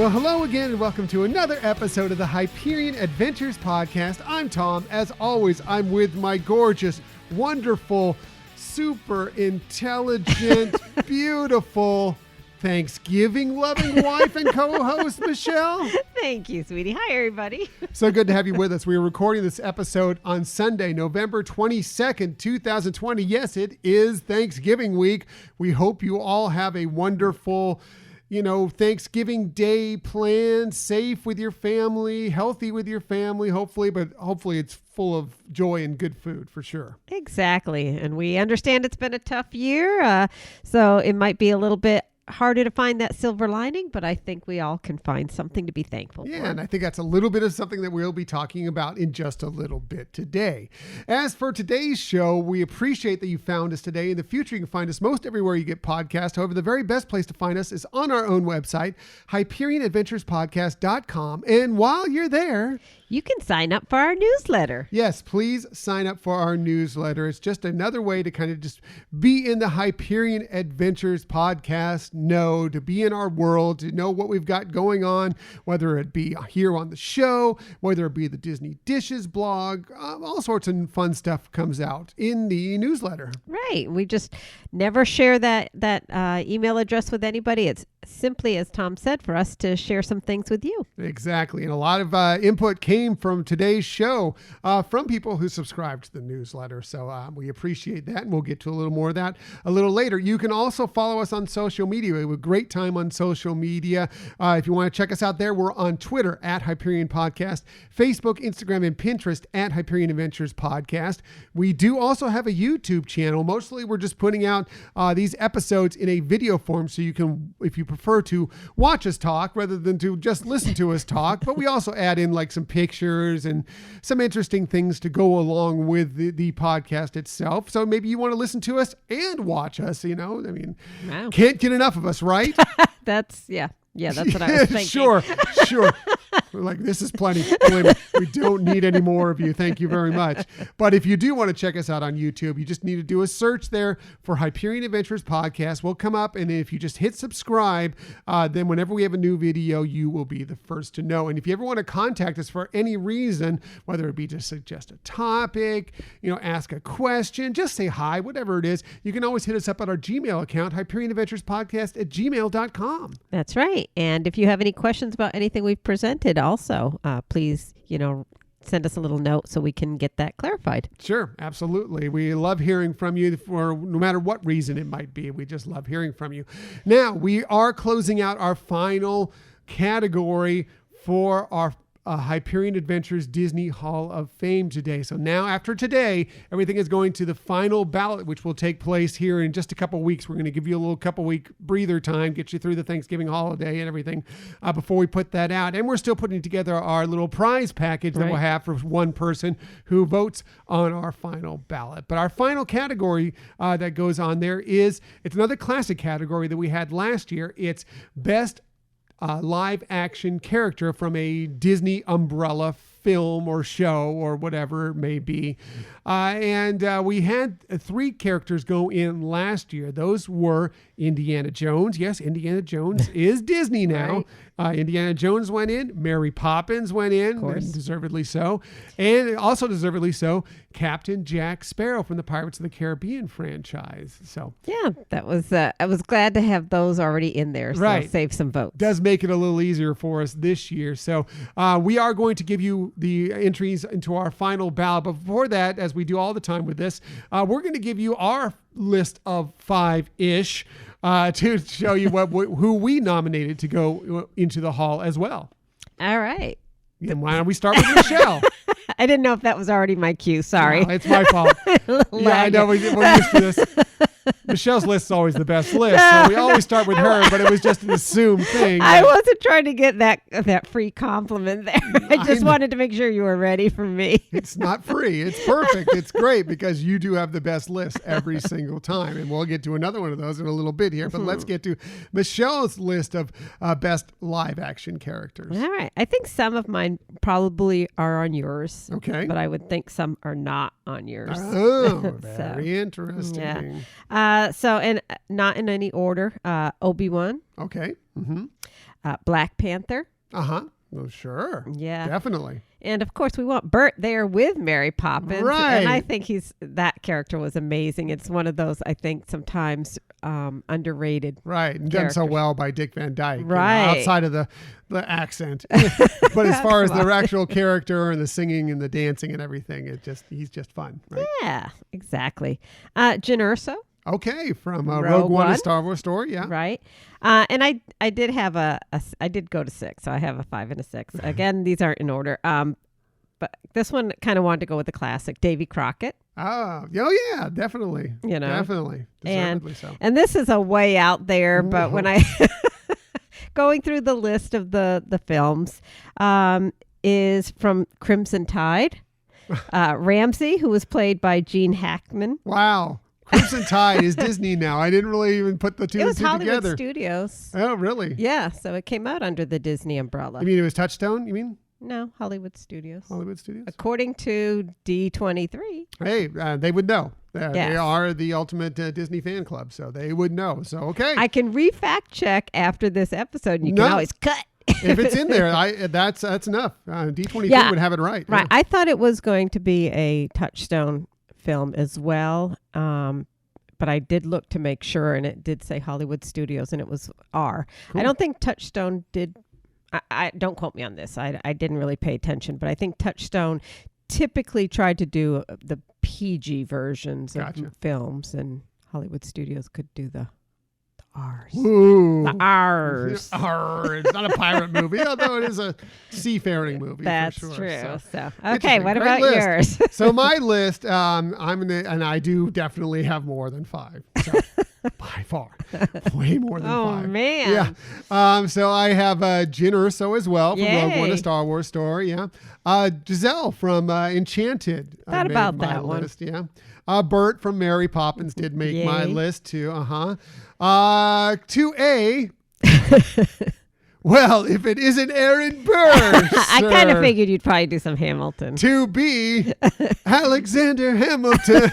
Well, hello again and welcome to another episode of the Hyperion Adventures podcast. I'm Tom. As always, I'm with my gorgeous, wonderful, super intelligent, beautiful, Thanksgiving-loving wife and co-host, Michelle. Thank you, sweetie. Hi, everybody. So good to have you with us. We are recording this episode on Sunday, November 22nd, 2020. Yes, it is Thanksgiving week. We hope you all have a wonderful Thanksgiving Day planned, safe with your family, healthy with your family, hopefully it's full of joy and good food for sure. Exactly. And we understand it's been a tough year, so it might be a little bit harder to find that silver lining, but I think we all can find something to be thankful for. And I think that's a little bit of something that we'll be talking about in just a little bit today. As for today's show, we appreciate that you found us today. In the future, you can find us most everywhere you get podcasts. However, the very best place to find us is on our own website, HyperionAdventurespodcast.com. And while you're there, you can sign up for our newsletter. Yes, please sign up for our newsletter. It's just another way to kind of just be in the Hyperion Adventures podcast, to be in our world, to know what we've got going on, whether it be here on the show, whether it be the Disney Dishes blog, all sorts of fun stuff comes out in the newsletter. Right. We just never share that email address with anybody. It's simply, as Tom said, for us to share some things with you. Exactly. And a lot of input came from today's show from people who subscribe to the newsletter. So we appreciate that. And we'll get to a little more of that a little later. You can also follow us on social media. We have a great time on social media. If you want to check us out there, we're on Twitter at Hyperion Podcast, Facebook, Instagram, and Pinterest at Hyperion Adventures Podcast. We do also have a YouTube channel. Mostly we're just putting out these episodes in a video form so you can, if you prefer to watch us talk rather than to just listen to us talk, but we also add in like some pictures and some interesting things to go along with the podcast itself. So maybe you want to listen to us and watch us, wow. Can't get enough of us, right? That's what I was thinking. Sure. We're like, this is plenty. We don't need any more of you. Thank you very much. But if you do want to check us out on YouTube, you just need to do a search there for Hyperion Adventures Podcast. We'll come up, and if you just hit subscribe, then whenever we have a new video, you will be the first to know. And if you ever want to contact us for any reason, whether it be to suggest a topic, ask a question, just say hi, whatever it is, you can always hit us up at our Gmail account, HyperionAdventuresPodcast@gmail.com. That's right. And if you have any questions about anything we've presented also, please, send us a little note so we can get that clarified. Sure, absolutely. We love hearing from you for no matter what reason it might be. We just love hearing from you. Now, we are closing out our final category for our Hyperion Adventures Disney Hall of Fame today. So now after today, everything is going to the final ballot, which will take place here in just a couple weeks. We're going to give you a little couple week breather time, get you through the Thanksgiving holiday and everything before we put that out. And we're still putting together our little prize package that we'll have for one person who votes on our final ballot. But our final category that goes on there it's another classic category that we had last year. It's Best live action character from a Disney umbrella film or show or whatever it may be. And we had 3 characters go in last year. Those were Indiana Jones. Yes, Indiana Jones is Disney now. Right. Indiana Jones went in. Mary Poppins went in, and deservedly so. And also deservedly so, Captain Jack Sparrow from the Pirates of the Caribbean franchise. So yeah, that was I was glad to have those already in there. So right. Save some votes. Does make it a little easier for us this year. So we are going to give you the entries into our final ballot. But before that, as we do all the time with this, we're going to give you our list of 5-ish to show you who we nominated to go into the hall as well. All right. And why don't we start with Michelle? I didn't know if that was already my cue. Sorry. No, it's my fault. Yeah, I know. We're used to this. Michelle's list is always the best list, so we always start with her, but it was just an assumed thing. I wasn't trying to get that free compliment there. I just wanted to make sure you were ready for me. It's not free. It's perfect. It's great because you do have the best list every single time, and we'll get to another one of those in a little bit here, but let's get to Michelle's list of best live action characters. All right. I think some of mine probably are on yours. Okay. But I would think some are not on yours. Oh, very interesting. Yeah. So, and not in any order, Obi-Wan. Okay. Mm-hmm. Black Panther. Oh, sure. Yeah. Definitely. And of course, we want Bert there with Mary Poppins. Right. And I think that character was amazing. It's one of those, I think, sometimes underrated. Right. And done so well by Dick Van Dyke. Right. Outside of the accent. But as far as the actual character and the singing and the dancing and everything, he's just fun. Right? Yeah, exactly. Jyn Erso. Okay, from Rogue One, a Star Wars story, yeah. Right. And I did have I did go to 6, so I have a 5 and a 6. Again, these aren't in order. But this one kind of wanted to go with the classic, Davy Crockett. Oh yeah, definitely. Definitely. Deservedly so. And this is a way out there, but when I going through the list of the films, is from Crimson Tide. Ramsey, who was played by Gene Hackman. Wow. Crimson Tide is Disney now. I didn't really even put the two It was together. Hollywood Studios. Oh, really? Yeah, so it came out under the Disney umbrella. You mean it was Touchstone, you mean? No, Hollywood Studios. Hollywood Studios? According to D23. Hey, they would know. Yes. They are the ultimate Disney fan club, so they would know. So, okay. I can re-fact check after this episode, and you can always cut. If it's in there, that's enough. D23 would have it right. Right. Yeah. I thought it was going to be a Touchstone film as well. But I did look to make sure, and it did say Hollywood Studios, and it was R. Cool. I don't think Touchstone did. I don't quote me on this. I didn't really pay attention, but I think Touchstone typically tried to do the PG versions of films, and Hollywood Studios could do the R's. Ooh. The R's. It's not a pirate movie, although it is a seafaring movie. That's for sure. true. So okay, what about yours? So my list, and I do definitely have more than 5. So by far, way more than 5. Oh man. Yeah. So I have Jyn Erso as well from Rogue One, a Star Wars story. Yeah. Giselle from Enchanted. Thought about that list, one. Yeah. Bert from Mary Poppins did make my list too. 2A. Well, if it isn't Aaron Burr. I kind of figured you'd probably do some Hamilton. 2B. Alexander Hamilton.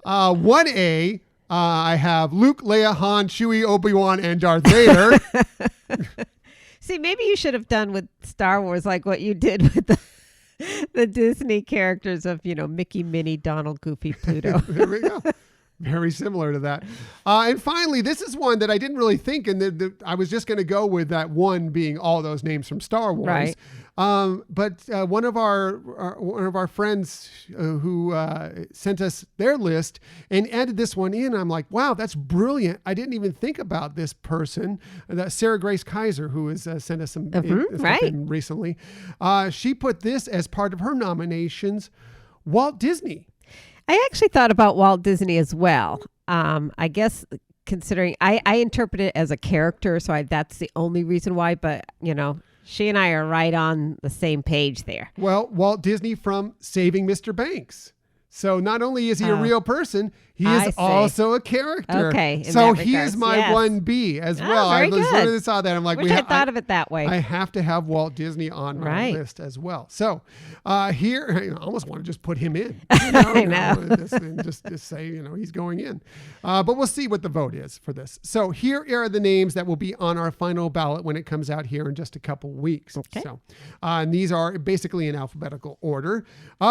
1A. I have Luke, Leia, Han, Chewie, Obi-Wan, and Darth Vader. See, maybe you should have done with Star Wars like what you did with the Disney characters of, Mickey, Minnie, Donald, Goofy, Pluto. There we go. Very similar to that. And finally, this is one that I didn't really think, and I was just going to go with that one being all those names from Star Wars. Right. But one of our friends who sent us their list and added this one in, I'm like, wow, that's brilliant. I didn't even think about this person. That Sarah Grace Kaiser, who has sent us some stuff in recently. She put this as part of her nominations, Walt Disney. I actually thought about Walt Disney as well. I guess considering I interpret it as a character, so that's the only reason why. But she and I are right on the same page there. Well, Walt Disney from Saving Mr. Banks. So not only is he a real person, he is also a character. Okay. So he is my 1B as well. Very When I saw that, I'm like, I thought of it that way. I have to have Walt Disney on my list as well. So here, I almost want to just put him in. I know. Just say, he's going in. But we'll see what the vote is for this. So here are the names that will be on our final ballot when it comes out here in just a couple weeks. Okay. So, and these are basically in alphabetical order.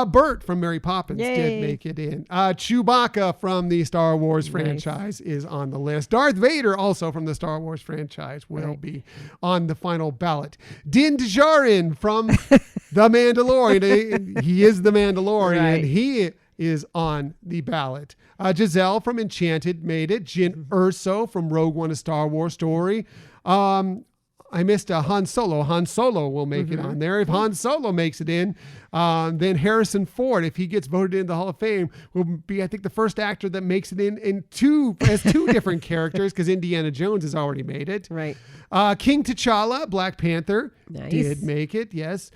Bert from Mary Poppins did make it in. Chewbacca from the Star Wars franchise is on the list. Darth Vader, also from the Star Wars franchise, will be on the final ballot. Din Djarin from The Mandalorian. He is the Mandalorian. Right. He is on the ballot. Giselle from Enchanted made it. Jyn Erso from Rogue One, a Star Wars story. I missed Han Solo. Han Solo will make it on there. If Han Solo makes it in, then Harrison Ford, if he gets voted into the Hall of Fame, will be, I think, the first actor that makes it in two different characters, because Indiana Jones has already made it. Right. King T'Challa, Black Panther, did make it. Yes.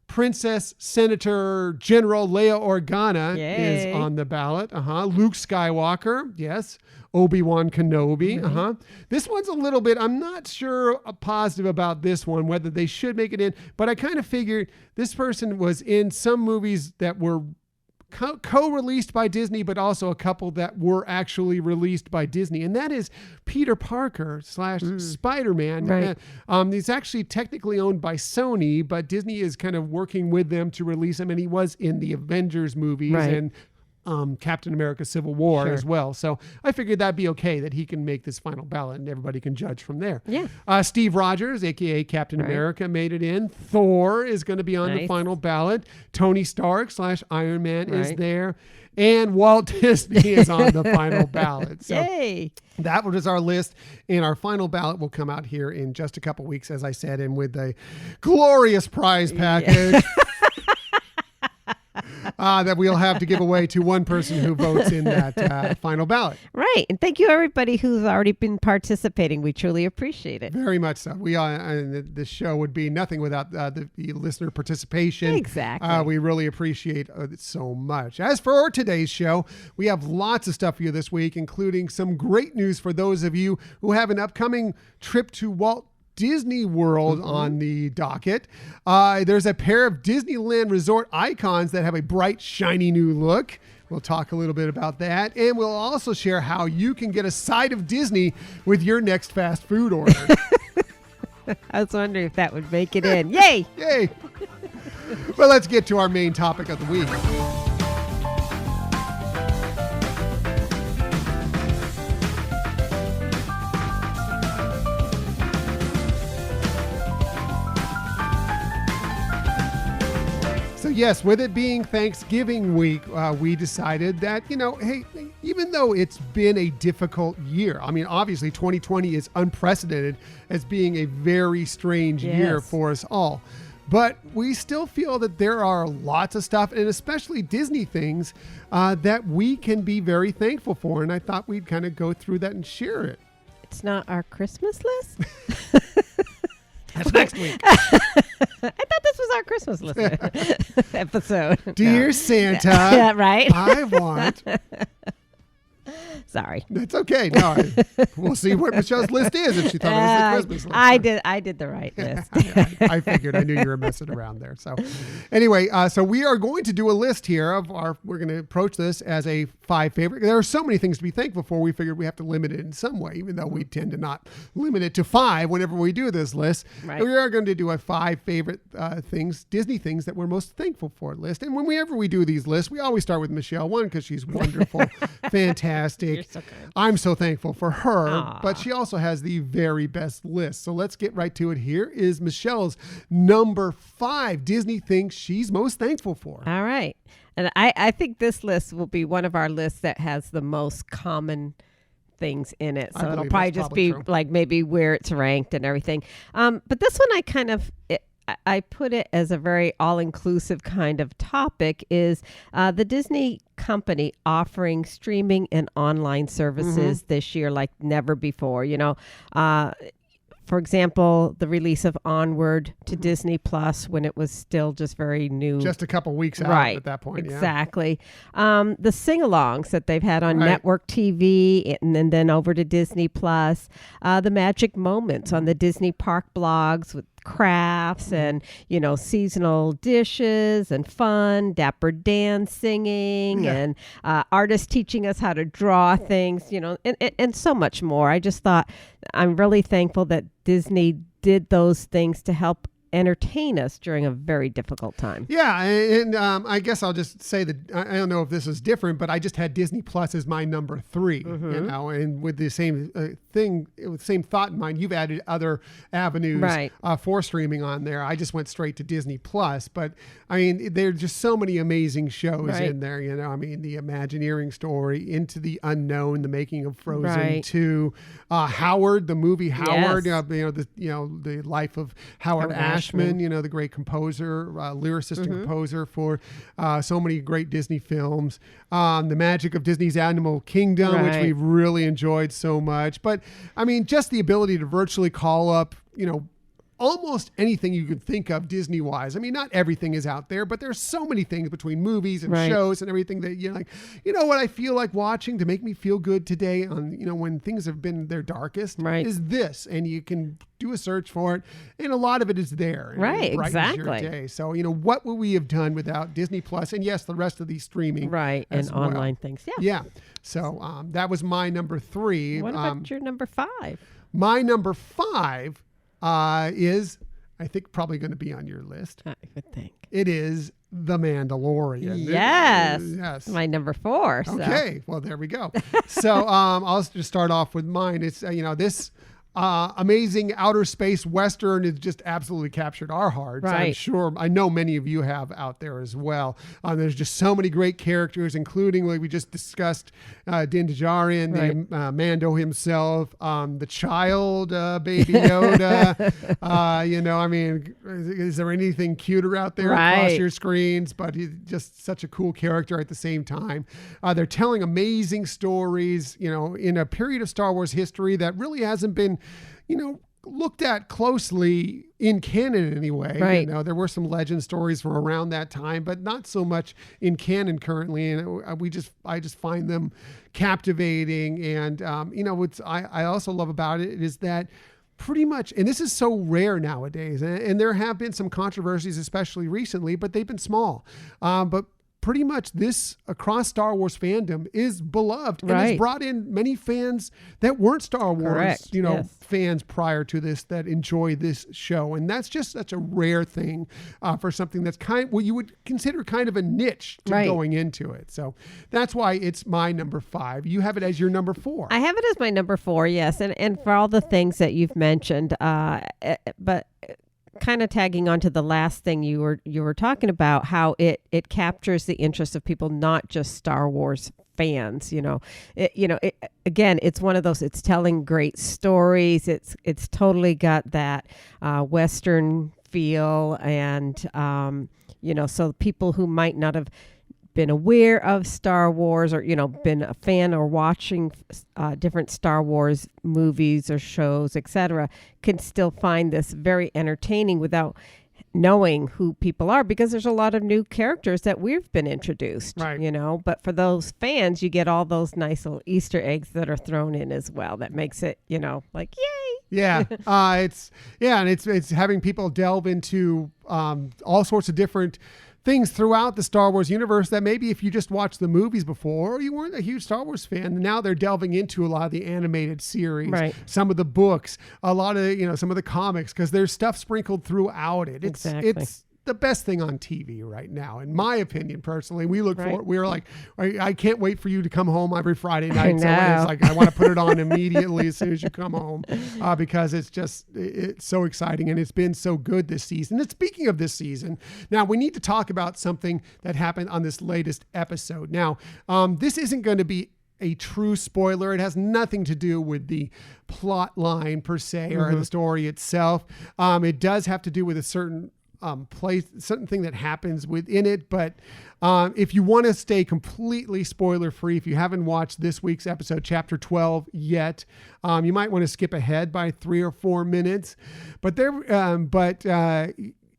Princess Senator General Leia Organa is on the ballot. Luke Skywalker, yes. Obi-Wan Kenobi. This one's a little bit, I'm not sure positive about this one, whether they should make it in, but I kind of figured this person was in some movies that were co-released by Disney, but also a couple that were actually released by Disney, and that is Peter Parker / Spider-Man. Right. He's actually technically owned by Sony, but Disney is kind of working with them to release him, and he was in the Avengers movies and Captain America Civil War as well. So I figured that'd be okay that he can make this final ballot and everybody can judge from there. Yeah. Steve Rogers, aka Captain America, made it in. Thor is going to be on the final ballot. Tony Stark / Iron Man is there. And Walt Disney is on the final ballot. So Yay. That was our list, and our final ballot will come out here in just a couple weeks, as I said, and with a glorious prize package. That we'll have to give away to one person who votes in that final ballot. Right. And thank you, everybody who's already been participating. We truly appreciate it. Very much so. This show would be nothing without the listener participation. Exactly. We really appreciate it so much. As for today's show, we have lots of stuff for you this week, including some great news for those of you who have an upcoming trip to Walt Disney World on the docket. There's a pair of Disneyland Resort icons that have a bright, shiny new look. We'll talk a little bit about that. And we'll also share how you can get a side of Disney with your next fast food order. I was wondering if that would make it in. Yay! Yay! Well, let's get to our main topic of the week. Yes, with it being Thanksgiving week, we decided that, hey, even though it's been a difficult year, I mean, obviously 2020 is unprecedented as being a very strange year for us all. But we still feel that there are lots of stuff, and especially Disney things, that we can be very thankful for. And I thought we'd kind of go through that and share it. It's not our Christmas list? That's next week. I thought this was our Christmas list episode. Dear Santa, yeah, right? I want... Sorry. That's okay. No, we'll see what Michelle's list is if she thought it was the Christmas list. I did the right list. I figured. I knew you were messing around there. So anyway, so we are going to do a list here of we're going to approach this as a 5 favorite. There are so many things to be thankful for. We figured we have to limit it in some way, even though we tend to not limit it to 5 whenever we do this list. Right. We are going to do a 5 favorite things, Disney things that we're most thankful for list. And whenever we do these lists, we always start with Michelle. One, because she's wonderful, fantastic. You're so kind. I'm so thankful for her, but she also has the very best list. So let's get right to it. Here is Michelle's number 5 Disney things she's most thankful for. All right. And I think this list will be one of our lists that has the most common things in it. So it'll probably just be like maybe where it's ranked and everything. But this one I put it as a very all-inclusive kind of topic is the Disney company offering streaming and online services this year like never before. For example, the release of Onward to Disney Plus when it was still just very new. Just a couple weeks out at that point. Exactly. The sing-alongs that they've had on network TV and then over to Disney Plus. The magic moments on the Disney Park blogs with crafts and seasonal dishes and fun, Dapper Dan singing and artists teaching us how to draw things, and so much more. I just thought I'm really thankful that Disney did those things to help entertain us during a very difficult time. Yeah, and I guess I'll just say that I don't know if this is different, but I just had Disney Plus as my number 3, and with the same thing, with the same thought in mind, you've added other avenues for streaming on there. I just went straight to Disney Plus, but I mean, there's just so many amazing shows in there. I mean, the Imagineering story, Into the Unknown, the making of Frozen 2, Howard, the movie Howard, the life of Howard Ashman, the great composer, lyricist and composer for so many great Disney films. The magic of Disney's Animal Kingdom, which we've really enjoyed so much. But I mean, just the ability to virtually call up, almost anything you could think of Disney-wise. I mean, not everything is out there, but there's so many things between movies and shows and everything that you're like, you know what I feel like watching to make me feel good today on, you know, when things have been their darkest is this. And you can do a search for it, and a lot of it is there. Right, Your exactly. day. So, you know, what would we have done without Disney Plus? And yes, the rest of these streaming. Right, and online things. Yeah. Yeah. So that was my number 3. What about your number 5? My number 5 is, I think, probably going to be on your list. I would think. It is The Mandalorian. Yes. Yes. My number 4. So. Okay. Well, there we go. So I'll just start off with mine. It's, you know, this amazing outer space Western has just absolutely captured our hearts. Right. I'm sure, I know many of you have out there as well. There's just so many great characters, including, like we just discussed, Din Djarin, the Mando himself, the child, Baby Yoda. You know, I mean, is there anything cuter out there across your screens? But he's just such a cool character at the same time. They're telling amazing stories, you know, in a period of Star Wars history that really hasn't been, you know, looked at closely in canon anyway. Right. You know, there were some legend stories from around that time, but not so much in canon currently. And I just find them captivating. And, you know, what's I also love about it is that pretty much, and this is so rare nowadays, and there have been some controversies, especially recently, but they've been small. But pretty much this across Star Wars fandom is beloved and has brought in many fans that weren't Star Wars, you know, fans prior to this that enjoy this show. And that's just such a rare thing for something that's what you would consider kind of a niche to going into it. So that's why it's my number 5. You have it as your number 4. I have it as my number 4, yes. And for all the things that you've mentioned, but kind of tagging on to the last thing you were talking about, how it captures the interest of people, not just Star Wars fans. You know, again, it's one of those. It's telling great stories. It's totally got that Western feel, and you know, so people who might not have been aware of Star Wars, or, you know, been a fan or watching different Star Wars movies or shows, etc., can still find this very entertaining without knowing who people are, because there's a lot of new characters that we've been introduced, you know, but for those fans, you get all those nice little Easter eggs that are thrown in as well. That makes it, you know, like, yay. Yeah. And it's having people delve into all sorts of different things throughout the Star Wars universe that maybe if you just watched the movies before, or you weren't a huge Star Wars fan, now they're delving into a lot of the animated series, some of the books, a lot of, you know, some of the comics, because there's stuff sprinkled throughout it. It's the best thing on TV right now, in my opinion, personally. We look forward. We're like, I can't wait for you to come home every Friday night. So it's like, I want to put it on immediately as soon as you come home, because it's so exciting, and it's been so good this season. And speaking of this season, now we need to talk about something that happened on this latest episode. Now, this isn't going to be a true spoiler. It has nothing to do with the plot line per se, or the story itself. It does have to do with a certain certain thing that happens within it. But if you want to stay completely spoiler free, if you haven't watched this week's episode, chapter 12 yet, you might want to skip ahead by 3 or 4 minutes. But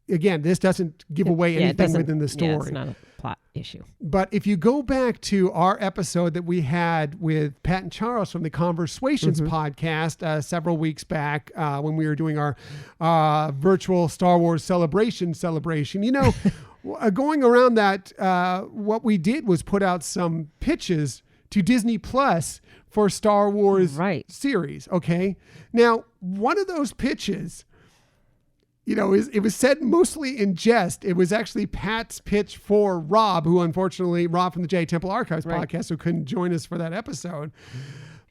again, this doesn't give away anything within the story. Yeah, it's not a plot issue. But if you go back to our episode that we had with Pat and Charles from the Conversations podcast several weeks back, when we were doing our virtual Star Wars celebration, you know, going around that, what we did was put out some pitches to Disney Plus for Star Wars series. Okay. Now, one of those pitches, you know, it was said mostly in jest. It was actually Pat's pitch for Rob, who unfortunately, Rob from the J Temple Archives podcast, who couldn't join us for that episode.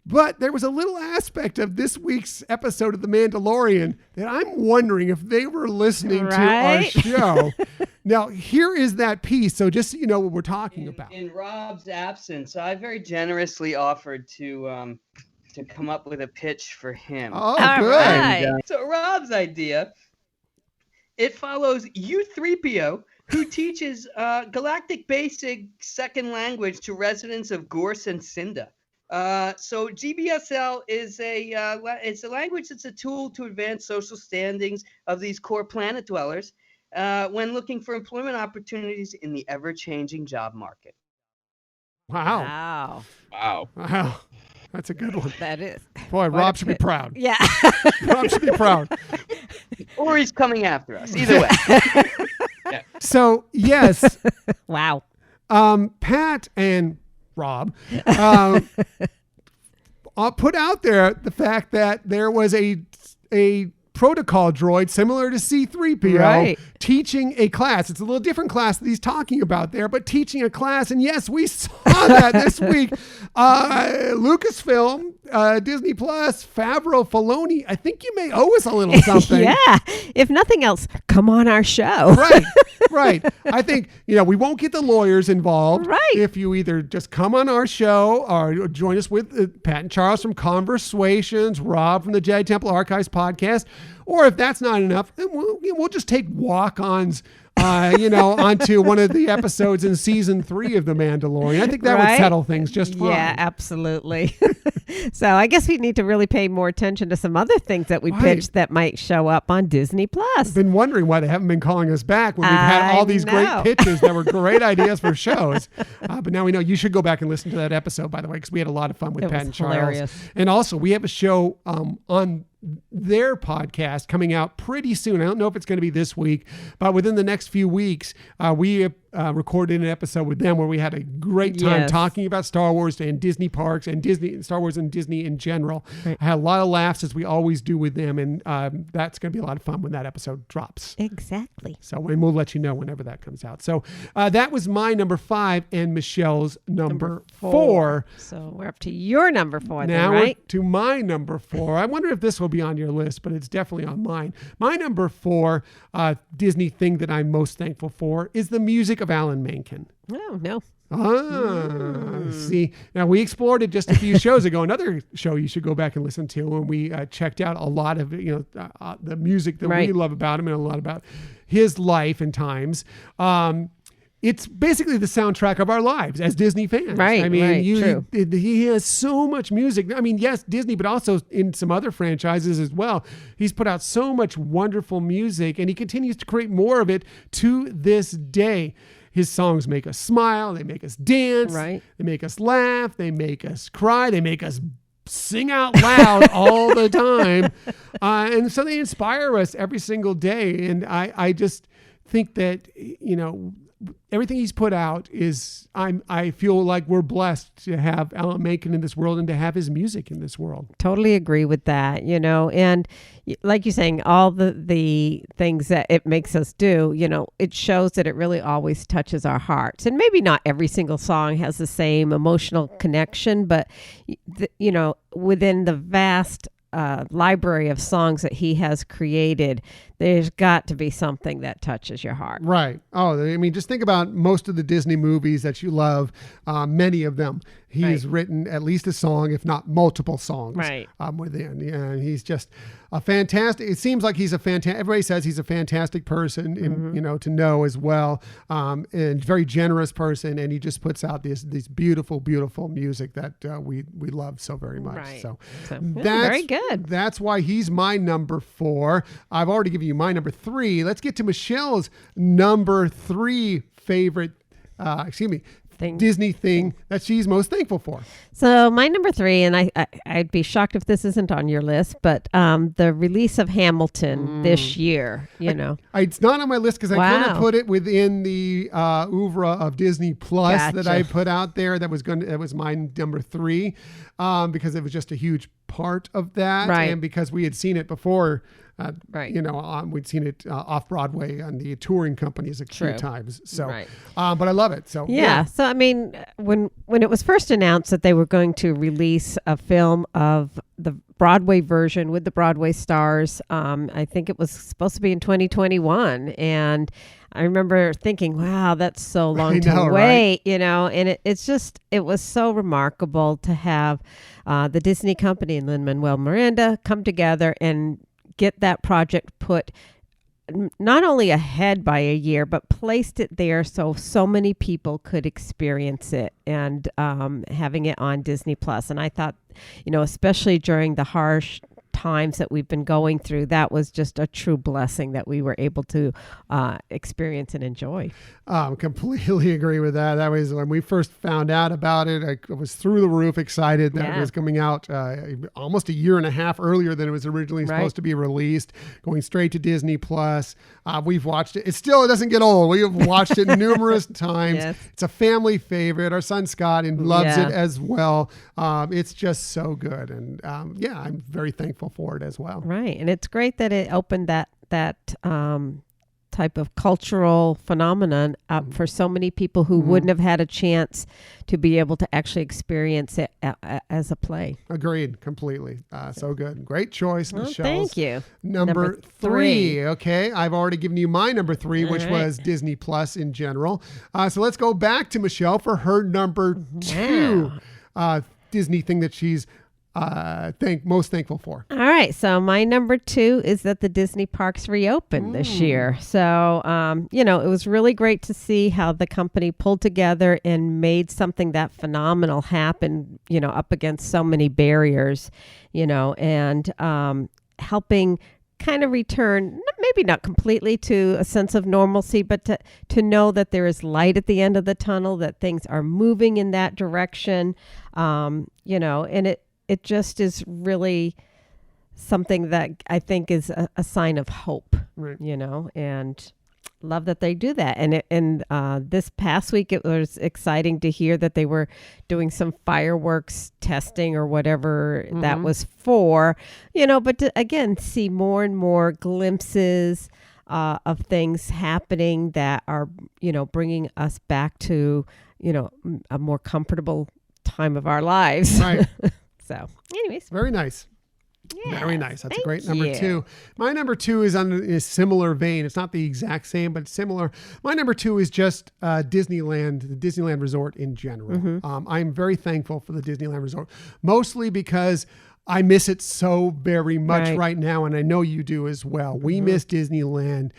But there was a little aspect of this week's episode of The Mandalorian that I'm wondering if they were listening to our show. Now, here is that piece. So just so you know what we're talking about. In Rob's absence, I very generously offered to come up with a pitch for him. Oh, good. And, so Rob's idea, it follows U-3PO, who teaches Galactic Basic second language to residents of Gorse and Cinda. So GBSL is it's a language that's a tool to advance social standings of these core planet dwellers when looking for employment opportunities in the ever-changing job market. Wow. Wow. Wow. That's a good one. That is. Boy, Quite Rob a should be bit. proud. Yeah. Rob should be proud. Or he's coming after us. Either way. So, yes, Wow. Pat and Rob put out there the fact that there was a protocol droid similar to C-3PO Right. teaching a class. It's a little different class that he's talking about there, but teaching a class. And yes, we saw that this week. Lucasfilm, Disney Plus, Favreau, Filoni, I think you may owe us a little something. Yeah. If nothing else, come on our show. Right. I think, we won't get the lawyers involved. Right. If you either just come on our show or join us with Pat and Charles from Conversations, Rob from the Jedi Temple Archives podcast, or if that's not enough, then we'll just take walk-ons, onto one of the episodes in season 3 of The Mandalorian. I think that would settle things just fine. Yeah, absolutely. So I guess we need to really pay more attention to some other things that we pitched that might show up on Disney Plus. I've been wondering why they haven't been calling us back when we've had all these great pitches that were great ideas for shows. But now we know. You should go back and listen to that episode, by the way, because we had a lot of fun with Pat and Charles. Hilarious. And also, we have a show on their podcast coming out pretty soon. I don't know if it's going to be this week, but within the next few weeks, we recorded an episode with them where we had a great time talking about Star Wars and Disney parks and Star Wars and Disney in general. Right. I had a lot of laughs, as we always do with them, and that's going to be a lot of fun when that episode drops. Exactly. So we'll let you know whenever that comes out. So that was my number 5 and Michelle's number 4. So we're up to your number 4 now, then, right? we're to my number 4. I wonder if this will be on your list, but it's definitely on mine. My number 4 Disney thing that I'm most thankful for is the music of Alan Menken. Oh, no. See, now we explored it just a few shows ago. Another show you should go back and listen to when we checked out a lot of the music that we love about him and a lot about his life and times. It's basically the soundtrack of our lives as Disney fans. Right. I mean, true. He has so much music. I mean, yes, Disney, but also in some other franchises as well. He's put out so much wonderful music, and he continues to create more of it to this day. His songs make us smile. They make us dance. Right. They make us laugh. They make us cry. They make us sing out loud all the time. And so they inspire us every single day. And I just think that, everything he's put out is, I feel like we're blessed to have Alan Menken in this world and to have his music in this world. Totally agree with that, and like you're saying, all the things that it makes us do, it shows that it really always touches our hearts. And maybe not every single song has the same emotional connection, but, within the vast library of songs that he has created, there's got to be something that touches your heart. Right. Oh, I mean, just think about most of the Disney movies that you love. Many of them, he has written at least a song, if not multiple songs. Right. Within. Yeah, he's just a fantastic. It seems like he's a fantastic. Everybody says he's a fantastic person, to know as well, and very generous person. And he just puts out these beautiful, beautiful music that we love so very much. Right. So that's very good. That's why he's my number 4. I've already given you my number 3. Let's get to Michelle's number 3 favorite, Disney thing that she's most thankful for. So my number 3, and I'd be shocked if this isn't on your list, but the release of Hamilton this year, It's not on my list because I kind of put it within the oeuvre of Disney Plus that I put out there. That was my number 3 because it was just a huge part of that, and because we had seen it before. We'd seen it off Broadway on the touring companies a few times. So, but I love it. So So I mean, when it was first announced that they were going to release a film of the Broadway version with the Broadway stars, I think it was supposed to be in 2021, and I remember thinking, wow, that's so long to wait, and it was so remarkable to have the Disney company and Lin-Manuel Miranda come together and get that project put not only ahead by a year, but placed it there so many people could experience it, and having it on Disney Plus. And I thought, especially during the harsh times that we've been going through, that was just a true blessing that we were able to experience and enjoy. Completely agree with that. That was when we first found out about it. I was through the roof excited that it was coming out almost a year and a half earlier than it was originally supposed to be released, going straight to Disney Plus. We've watched it. It doesn't get old. We have watched it numerous times. Yes. It's a family favorite. Our son Scott loves it as well. It's just so good. And I'm very thankful for it as well. Right. And it's great that it opened that type of cultural phenomenon up for so many people who wouldn't have had a chance to be able to actually experience it as a play. Agreed. Completely. So good. Great choice, Michelle. Thank you. Number three. Okay. I've already given you my number three, which was Disney Plus in general. So let's go back to Michelle for her number two Disney thing that she's most thankful for. All right. So my number two is that the Disney parks reopened this year. So, it was really great to see how the company pulled together and made something that phenomenal happen, up against so many barriers, and helping kind of return, maybe not completely to a sense of normalcy, but to know that there is light at the end of the tunnel, that things are moving in that direction, and it just is really something that I think is a sign of hope, and love that they do that. And this past week, it was exciting to hear that they were doing some fireworks testing or whatever that was for, but to, again, see more and more glimpses of things happening that are, bringing us back to, a more comfortable time of our lives. Right. So, anyways. Very nice. Yeah, very nice. That's a great thank number you. two. My number two is on a similar vein. It's not the exact same, but similar. My number two is just Disneyland, the Disneyland Resort in general. I'm very thankful for the Disneyland Resort, mostly because I miss it so very much right now, and I know you do as well. We miss Disneyland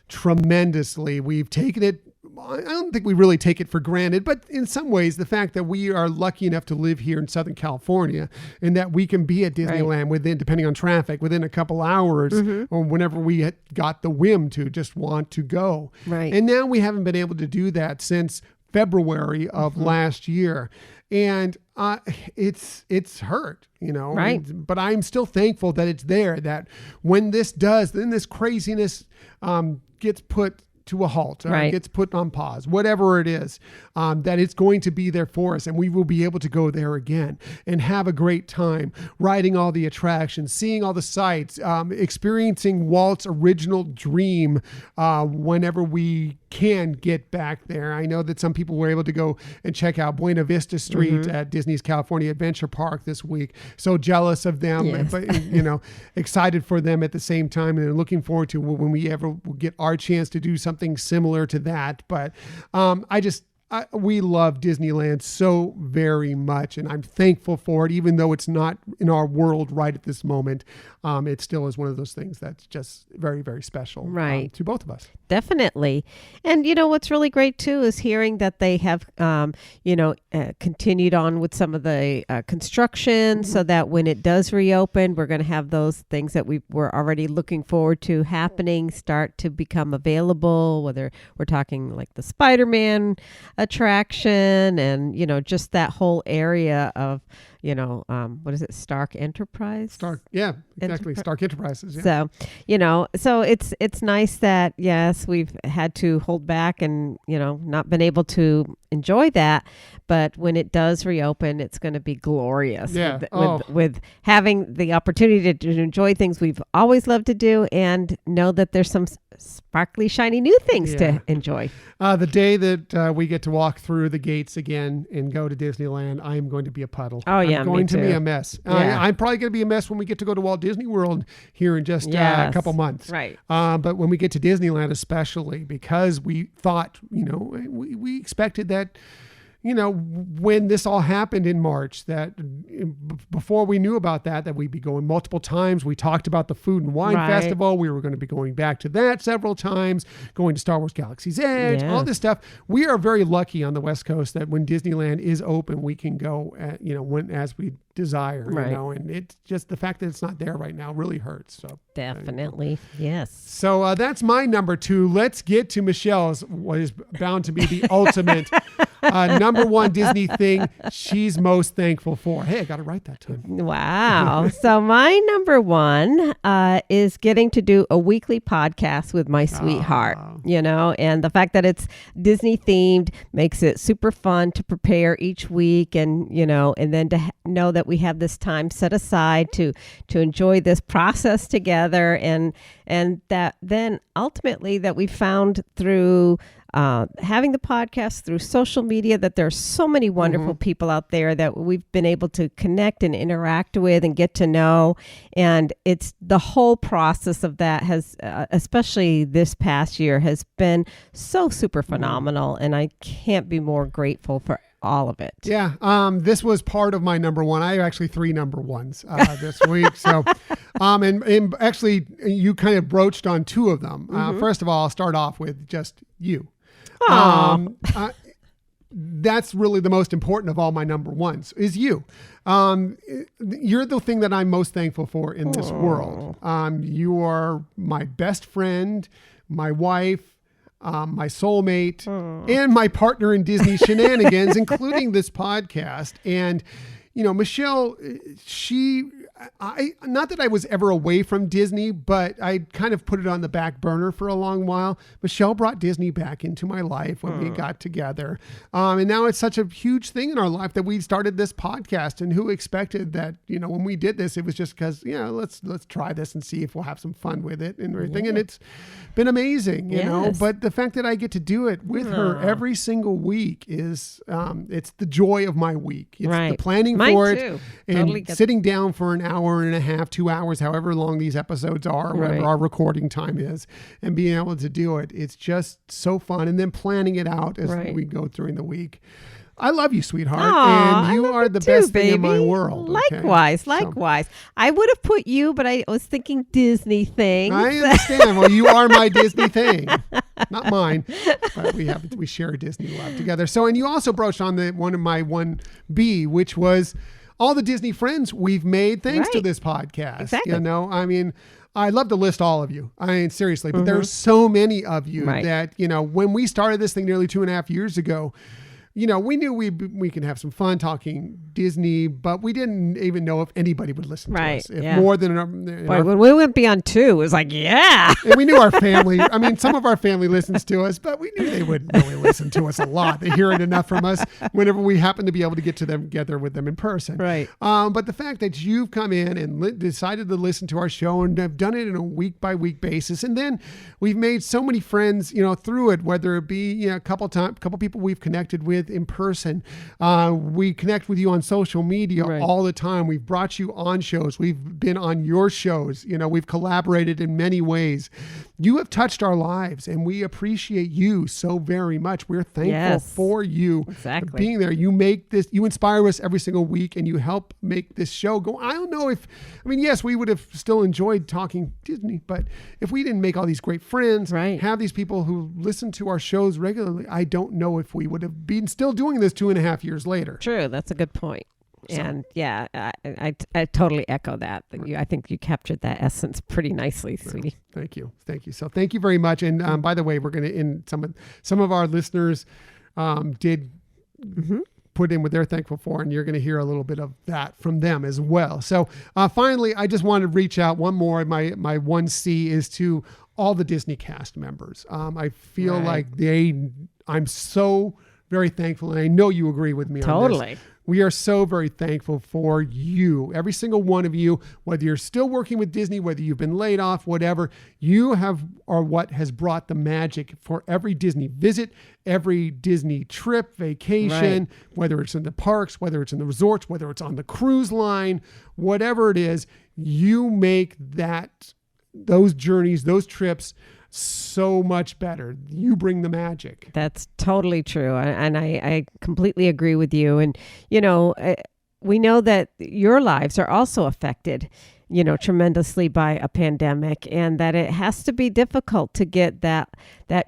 tremendously. We've taken it, I don't think we really take it for granted, but in some ways, the fact that we are lucky enough to live here in Southern California and that we can be at Disneyland within, depending on traffic, within a couple hours or whenever we got the whim to just want to go. Right. And now we haven't been able to do that since February of last year. And it's hurt, Right. But I'm still thankful that it's there, that when this craziness gets put to a halt, or gets put on pause, whatever it is, that it's going to be there for us, and we will be able to go there again and have a great time riding all the attractions, seeing all the sights, experiencing Walt's original dream whenever we can get back there. I know that some people were able to go and check out Buena Vista Street at Disney's California Adventure Park this week. So jealous of them, but excited for them at the same time, and looking forward to when we ever get our chance to do something similar to that. But we love Disneyland so very much, and I'm thankful for it, even though it's not in our world right at this moment. It still is one of those things that's just very, very special to both of us. Definitely. And, what's really great, too, is hearing that they have, continued on with some of the construction so that when it does reopen, we're going to have those things that we were already looking forward to happening start to become available, whether we're talking like the Spider-Man attraction and, just that whole area of, what is it? Stark Enterprise? Yeah, exactly. Stark Enterprises. Yeah. So, so it's nice that, yes, we've had to hold back and, not been able to enjoy that. But when it does reopen, it's going to be glorious with having the opportunity to enjoy things we've always loved to do and know that there's some sparkly, shiny new things to enjoy. The day that we get to walk through the gates again and go to Disneyland, I am going to be a puddle. Oh, yeah, I'm going to me be too. a mess. I'm probably going to be a mess when we get to go to Walt Disney World here in just a couple months. Right. But when we get to Disneyland, especially, because we thought, we expected that when this all happened in March, that before we knew about that we'd be going multiple times. We talked about the Food and Wine Festival. We were going to be going back to that several times, going to Star Wars Galaxy's Edge, all this stuff. We are very lucky on the West Coast that when Disneyland is open, we can go, as we desire, and it's just the fact that it's not there right now really hurts. So definitely, yes. So that's my number 2. Let's get to Michelle's, what is bound to be the ultimate number 1 Disney thing she's most thankful for. Hey, I got it right that time. Wow. So my number 1 is getting to do a weekly podcast with my sweetheart, and the fact that it's Disney themed makes it super fun to prepare each week, and and then to know that we have this time set aside to enjoy this process together, and that then ultimately that we found through having the podcast, through social media, that there's so many wonderful people out there that we've been able to connect and interact with and get to know. And it's the whole process of that has, especially this past year, has been so super phenomenal. And I can't be more grateful for all of it. Yeah. This was part of my number 1. I have actually 3 number 1s this week. So, and actually you kind of broached on 2 of them. First of all, I'll start off with just you. That's really the most important of all my number 1s is you. You're the thing that I'm most thankful for in this world. You are my best friend, my wife, my soulmate, and my partner in Disney shenanigans, including this podcast. And, Michelle, not that I was ever away from Disney, but I kind of put it on the back burner for a long while. Michelle brought Disney back into my life when we got together. And now it's such a huge thing in our life that we started this podcast, and who expected that, when we did this, it was just because, let's try this and see if we'll have some fun with it and everything. And it's been amazing, you know, but the fact that I get to do it with her every single week is, it's the joy of my week. It's the planning for it and totally sitting down for an hour and a half, 2 hours, however long these episodes are, whatever our recording time is, and being able to do it. It's just so fun. And then planning it out as we go during the week. I love you, sweetheart. And you are the best thing in my world. Likewise. I would have put you, but I was thinking Disney things. I understand. Well, you are my Disney thing. Not mine. But we share Disney love together. So, and you also broached on one of my 1B, which was all the Disney friends we've made thanks to this podcast. Exactly. I'd love to list all of you. I mean, seriously, but there are so many of you that, when we started this thing nearly 2.5 years ago, we knew we can have some fun talking Disney, but we didn't even know if anybody would listen to us. If more than when we went beyond 2, it was like, and we knew our family. I mean, some of our family listens to us, but we knew they wouldn't really listen to us a lot. They hear it enough from us whenever we happen to be able to get together with them in person. Right. But the fact that you've come in and decided to listen to our show and have done it on a week by week basis, and then we've made so many friends, through it, whether it be a couple people we've connected with in person. We connect with you on social media all the time. We've brought you on shows. We've been on your shows. We've collaborated in many ways. You have touched our lives, and we appreciate you so very much. We're thankful for you for being there. You inspire us every single week, and you help make this show go. I don't know yes, we would have still enjoyed talking Disney, but if we didn't make all these great friends, have these people who listen to our shows regularly, I don't know if we would have been still doing this 2.5 years later. True. That's a good point. And I totally echo that. I think you captured that essence pretty nicely, sweetie. Thank you. So thank you very much. And by the way, we're going to end some of our listeners did put in what they're thankful for, and you're going to hear a little bit of that from them as well. So finally, I just want to reach out one more. My 1C is to all the Disney cast members. I feel like I'm so very thankful, and I know you agree with me on this. We are so very thankful for you, every single one of you, whether you're still working with Disney, whether you've been laid off, whatever, you are what has brought the magic for every Disney visit, every Disney trip, vacation, whether it's in the parks, whether it's in the resorts, whether it's on the cruise line, whatever it is, you make those journeys, those trips, so much better. You bring the magic. That's totally true. And I completely agree with you. And, you know, we know that your lives are also affected, you know, tremendously by a pandemic, and that it has to be difficult to get that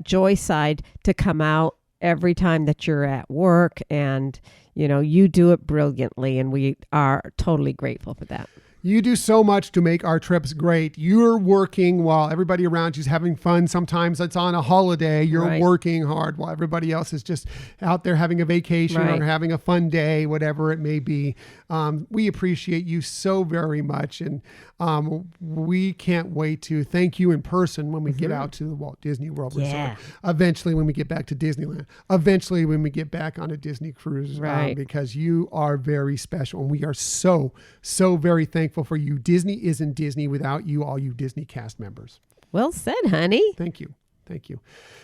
joy side to come out every time that you're at work. And, you know, you do it brilliantly, and we are totally grateful for that. You do so much to make our trips great. You're working while everybody around you's having fun. Sometimes it's on a holiday. You're Right. working hard while everybody else is just out there having a vacation Right. or having a fun day, whatever it may be. We appreciate you so very much. And we can't wait to thank you in person when we get out to the Walt Disney World Yeah. Resort. Eventually, when we get back to Disneyland. Eventually, when we get back on a Disney cruise. Right. Because you are very special. And we are so, so very thankful for you. Disney isn't Disney without you, all you Disney cast members. Well said, honey. Thank you. Thank you.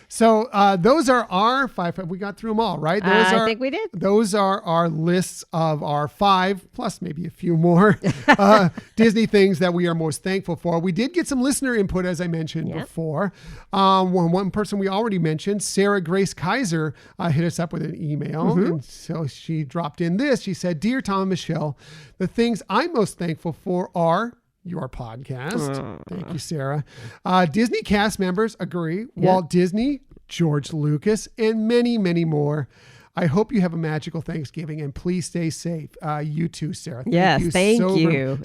So those are our 5. We got through them all, right? I think we did. Those are our lists of our 5, plus maybe a few more Disney things that we are most thankful for. We did get some listener input, as I mentioned before. One person we already mentioned, Sarah Grace Kaiser, hit us up with an email. And so she dropped in this. She said, "Dear Tom and Michelle, the things I'm most thankful for are your podcast." Thank you, Sarah. Disney cast members agree. Walt Disney, George Lucas, and many, many more. I hope you have a magical Thanksgiving, and please stay safe. You too, Sarah. Yes, thank you.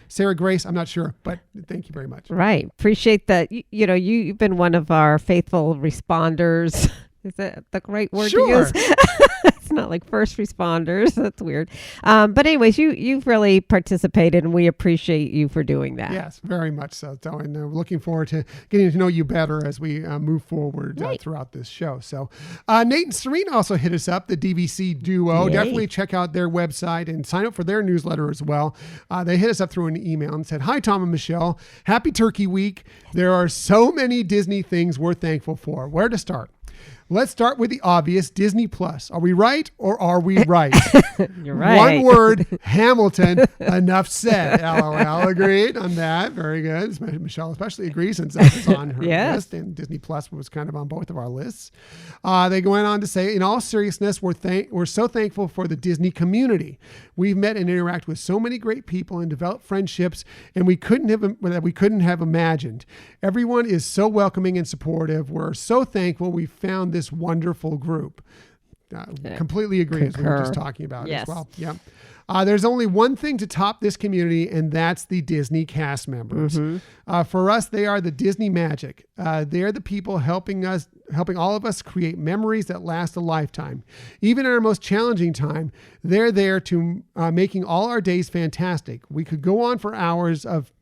Sarah Grace, I'm not sure, but thank you very much. Right. Appreciate that. You know, you've been one of our faithful responders. Is that the right word to use? It's not like first responders. That's weird. But anyways, you've really participated, and we appreciate you for doing that. Yes, very much so. So, and we're looking forward to getting to know you better as we move forward throughout this show. So Nate and Serena also hit us up, the DVC duo. Yay. Definitely check out their website and sign up for their newsletter as well. They hit us up through an email and said, "Hi, Tom and Michelle. Happy Turkey Week. There are so many Disney things we're thankful for. Where to start? Let's start with the obvious, Disney Plus. Are we right or are we right?" You're right. One word, Hamilton. Enough said. LOL. Agreed on that. Very good. Michelle especially agrees since that was on her list, and Disney Plus was kind of on both of our lists. They went on to say, in all seriousness, we're so thankful for the Disney community. We've met and interacted with so many great people and developed friendships, and we couldn't have imagined. Everyone is so welcoming and supportive. We're so thankful we found this wonderful group. Completely agree, as we were just talking about as well. Yeah. There's only one thing to top this community, and that's the Disney cast members. For us, they are the Disney magic. They're the people helping all of us create memories that last a lifetime. Even in our most challenging time, they're there to making all our days fantastic. We could go on for hours of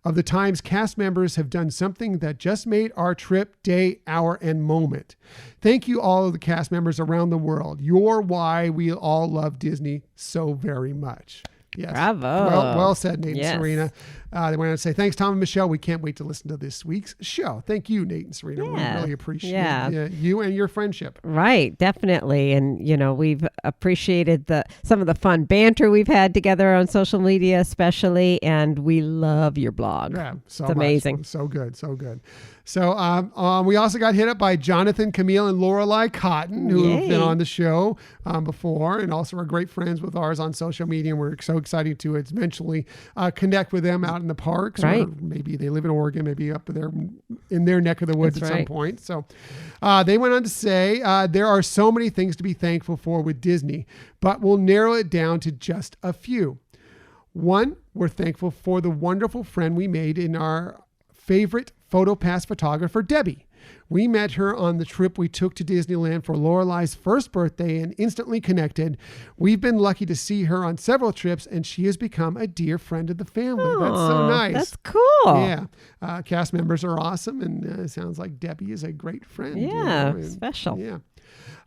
the times cast members have done something that just made our trip, day, hour, and moment. Thank you, all of the cast members around the world. You're why we all love Disney so very much. Yes. Bravo. Well said, Nate and Serena. They went on to say, "Thanks, Tom and Michelle. We can't wait to listen to this week's show." Thank you, Nate and Serena. We really appreciate you and your friendship. Right, definitely. And, you know, we've appreciated some of the fun banter we've had together on social media, especially, and we love your blog. Yeah, it's amazing. So good, so good. So we also got hit up by Jonathan, Camille, and Lorelei Cotton, who have been on the show before, and also are great friends with ours on social media. And we're so excited to eventually connect with them out in the parks. Right. Or maybe they live in Oregon, maybe up there in their neck of the woods That's at some point. So they went on to say, there are so many things to be thankful for with Disney, but we'll narrow it down to just a few. One, we're thankful for the wonderful friend we made in our favorite PhotoPass photographer, Debbie. We met her on the trip we took to Disneyland for Lorelei's first birthday and instantly connected. We've been lucky to see her on several trips, and she has become a dear friend of the family. That's so nice. That's cool. Yeah. Cast members are awesome, and it sounds like Debbie is a great friend. Yeah, special. Yeah.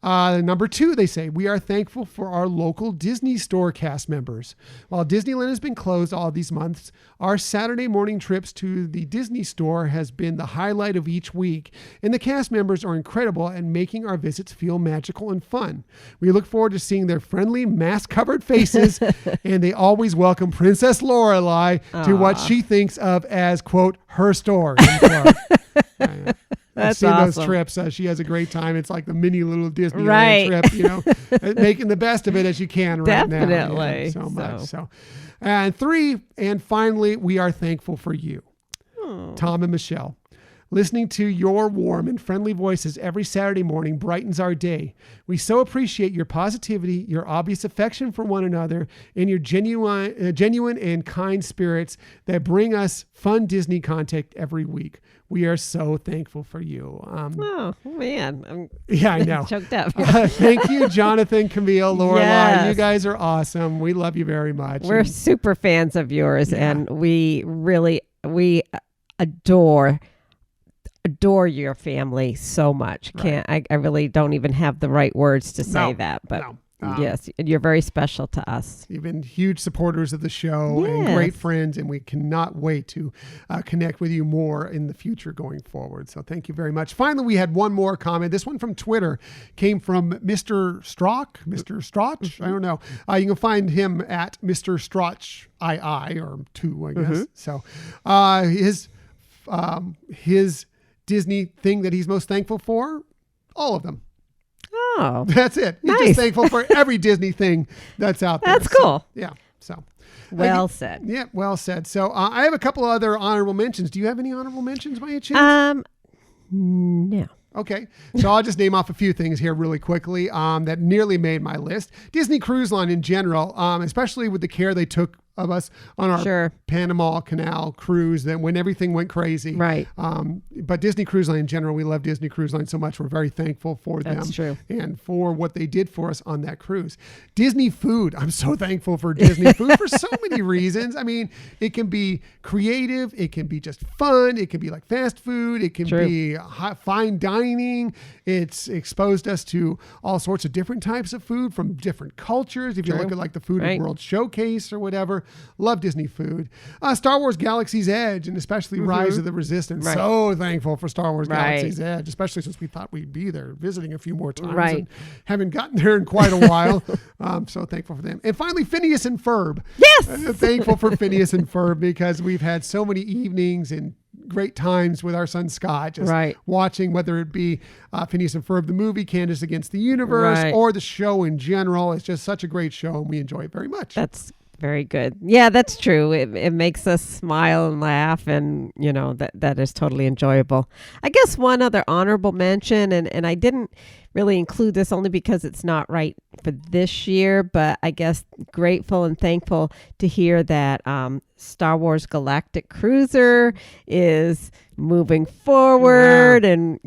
Number 2, they say, we are thankful for our local Disney store cast members. While Disneyland has been closed all these months, our Saturday morning trips to the Disney store has been the highlight of each week, and the cast members are incredible at making our visits feel magical and fun. We look forward to seeing their friendly, mask-covered faces, and they always welcome Princess Lorelei to what she thinks of as, quote, her store, end quote. That's seen those awesome. trips. She has a great time. It's like the mini little Disneyland Right. trip, making the best of it as you can right now. Definitely. Yeah, so much. So, and 3, and finally, we are thankful for you, Tom and Michelle. Listening to your warm and friendly voices every Saturday morning brightens our day. We so appreciate your positivity, your obvious affection for one another, and your genuine and kind spirits that bring us fun Disney content every week. We are so thankful for you. Oh, man. I'm Yeah, I know. choked up. Thank you, Jonathan, Camille, Lorelai. Yes. You guys are awesome. We love you very much. We're And super fans of yours, Yeah. and we adore your family so much. Right. I really don't even have the right words to say No, that, but no. yes, you're very special to us. You've been huge supporters of the show and Yes. great friends, and we cannot wait to connect with you more in the future going forward. So thank you very much. Finally, we had one more comment. This one from Twitter came from Mr. Strach. I don't know. You can find him at Mr. Strach II or 2, I guess. So his Disney thing that he's most thankful for, all of them. Oh, That's it. He's Nice. just thankful for every Disney thing that's out there. That's cool. So, yeah. So. well said. Yeah, well said. So I have a couple other honorable mentions. Do you have any honorable mentions by any chance? No. Okay. So I'll just name off a few things here really quickly that nearly made my list. Disney Cruise Line in general, especially with the care they took of us on our Sure. Panama Canal cruise, that when everything went crazy. Right. But Disney Cruise Line in general, we love Disney Cruise Line so much. We're very thankful for them. That's true. And for what they did for us on that cruise. Disney food. I'm so thankful for Disney food for so many reasons. I mean, it can be creative. It can be just fun. It can be like fast food. It can True. be fine dining. It's exposed us to all sorts of different types of food from different cultures. If you True. look at like the Food Right. World Showcase or whatever, love Disney food. Star Wars Galaxy's Edge and especially Rise of the Resistance. Right. So thankful for Star Wars Right. Galaxy's Edge, especially since we thought we'd be there visiting a few more times. Right. And haven't gotten there in quite a while. So thankful for them. And finally, Phineas and Ferb. Yes. Thankful for Phineas and Ferb because we've had so many evenings and great times with our son Scott, just Right. watching, whether it be Phineas and Ferb, the movie, Candace Against the Universe, Right. or the show in general. It's just such a great show and we enjoy it very much. That's very good. Yeah, that's true. It makes us smile and laugh, and that is totally enjoyable. I guess one other honorable mention, and I didn't really include this only because it's not right for this year, but I guess grateful and thankful to hear that Star Wars Galactic Cruiser is moving forward, and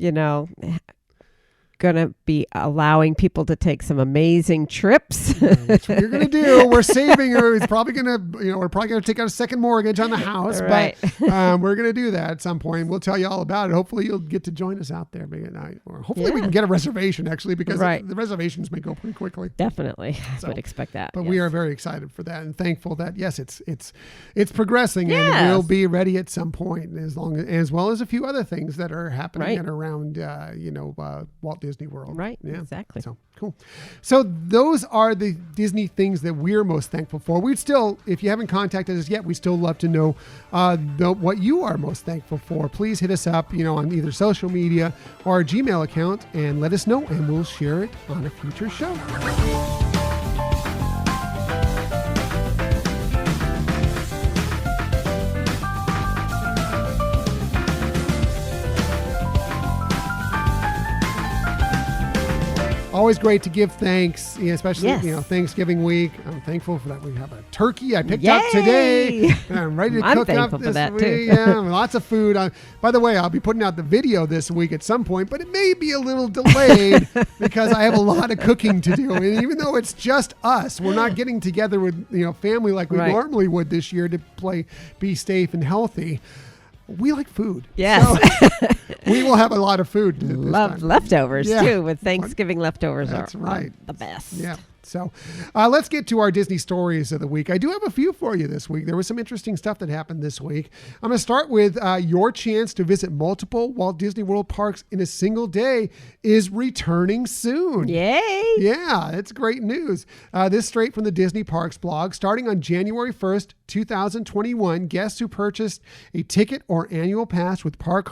going to be allowing people to take some amazing trips. Which we're going to do. We're saving her. It's probably going to, we're probably going to take out a second mortgage on the house, Right. but we're going to do that at some point. We'll tell you all about it. Hopefully you'll get to join us out there. Or hopefully we Yeah. can get a reservation actually, because Right. the reservations may go pretty quickly. Definitely. So, I would expect that. But yes. we are very excited for that and thankful that yes, it's progressing and Yes. it will be ready at some point, as well as a few other things that are happening Right. and around Walt Disney World. Right. Yeah. Exactly. So cool. So those are the Disney things that we're most thankful for. We'd still, if you haven't contacted us yet, we still love to know what you are most thankful for. Please hit us up, on either social media or our Gmail account and let us know, and we'll share it on a future show. Always great to give thanks, especially Yes. Thanksgiving week. I'm thankful for that. We have a turkey I picked up today. Yay! And I'm ready to I'm cook up thankful this for that, week. too. Yeah, lots of food. By the way, I'll be putting out the video this week at some point, but it may be a little delayed because I have a lot of cooking to do. And even though it's just us, we're not getting together with family like we Right. normally would this year to be safe and healthy. We like food. Yes. So we will have a lot of food this Love time. leftovers Yeah. too. With Thanksgiving leftovers That's are right. the best. Yeah. So let's get to our Disney stories of the week. I do have a few for you this week. There was some interesting stuff that happened this week. I'm going to start with your chance to visit multiple Walt Disney World parks in a single day is returning soon. Yay! Yeah, it's great news. This straight from the Disney Parks blog. Starting on January 1st, 2021, guests who purchased a ticket or annual pass with Park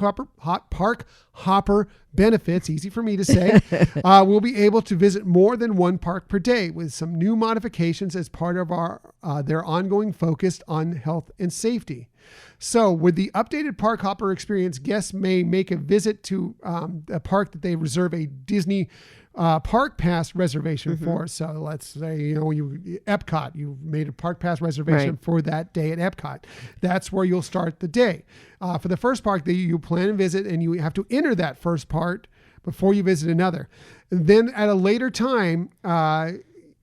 Hopper benefits, easy for me to say, will be able to visit more than one park per day with some new modifications as part of their ongoing focus on health and safety. So with the updated Park Hopper experience, guests may make a visit to a park that they reserve a Disney park pass reservation for. So let's say, Epcot, you made a park pass reservation for that day at Epcot. That's where you'll start the day. For the first park that you plan to visit, and you have to enter that first part before you visit another. Then at a later time,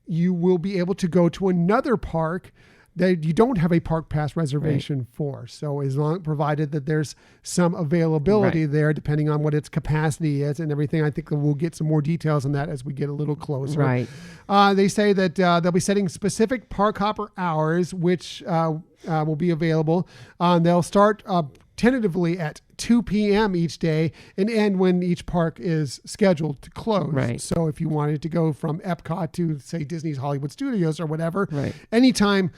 you will be able to go to another park that you don't have a park pass reservation for. So provided that there's some availability there, depending on what its capacity is and everything. I think that we'll get some more details on that as we get a little closer. Right. They say that they'll be setting specific Park Hopper hours, which will be available. They'll start tentatively at 2 p.m. each day and end when each park is scheduled to close. Right. So if you wanted to go from Epcot to, say, Disney's Hollywood Studios or whatever, anytime,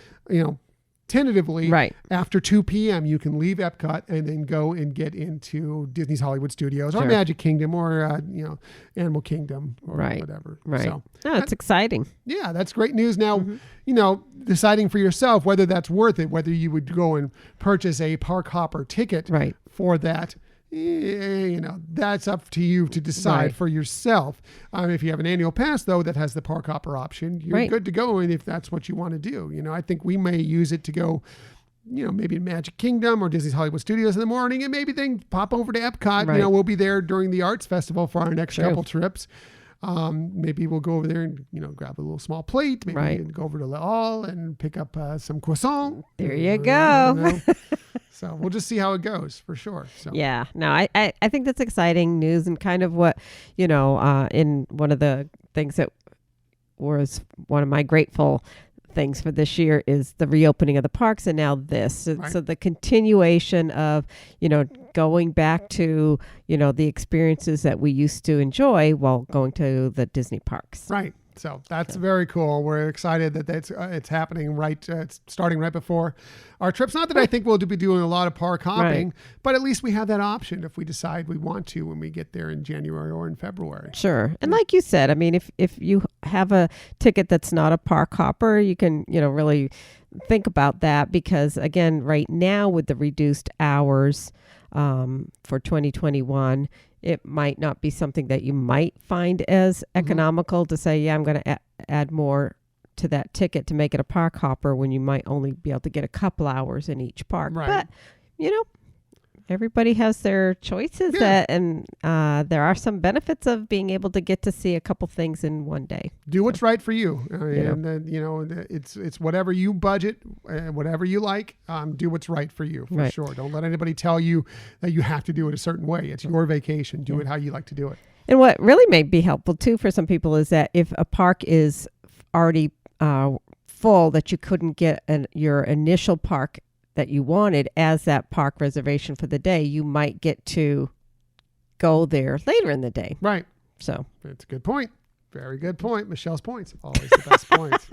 tentatively after 2 p.m. you can leave Epcot and then go and get into Disney's Hollywood Studios or Magic Kingdom or, Animal Kingdom or whatever. Right. So it's exciting. Yeah, that's great news. Now, deciding for yourself whether that's worth it, whether you would go and purchase a Park Hopper ticket for that, that's up to you to decide for yourself. If you have an annual pass, though, that has the Park Hopper option, you're good to go. And if that's what you want to do, I think we may use it to go, maybe Magic Kingdom or Disney's Hollywood Studios in the morning, and maybe then pop over to Epcot. We'll be there during the Arts Festival for our next couple trips. Maybe we'll go over there and, grab a little small plate, maybe go over to Le Hall and pick up some croissant. There you go. So we'll just see how it goes for sure. So. Yeah, no, I think that's exciting news and kind of what, in one of the things that was one of my grateful things for this year is the reopening of the parks, and now this. So the continuation of, going back to, the experiences that we used to enjoy while going to the Disney parks. Right. So that's very cool. We're excited that it's happening it's starting right before our trips. Not that I think we'll be doing a lot of park hopping, but at least we have that option if we decide we want to when we get there in January or in February. Sure. And like you said, I mean, if you have a ticket that's not a park hopper, you can, really think about that because, again, right now with the reduced hours for 2021, it might not be something that you might find as economical to say, I'm going to add more to that ticket to make it a park hopper when you might only be able to get a couple hours in each park. Right. But, everybody has their choices and there are some benefits of being able to get to see a couple things in one day. Do what's right for you. It's whatever you budget, whatever you like, do what's right for you for sure. Don't let anybody tell you that you have to do it a certain way. It's your vacation. Do it how you like to do it. And what really may be helpful too for some people is that if a park is already full, that you couldn't get your initial park that you wanted as that park reservation for the day, you might get to go there later in the day. Right. So that's a good point. Very good point. Michelle's points. Always the best points.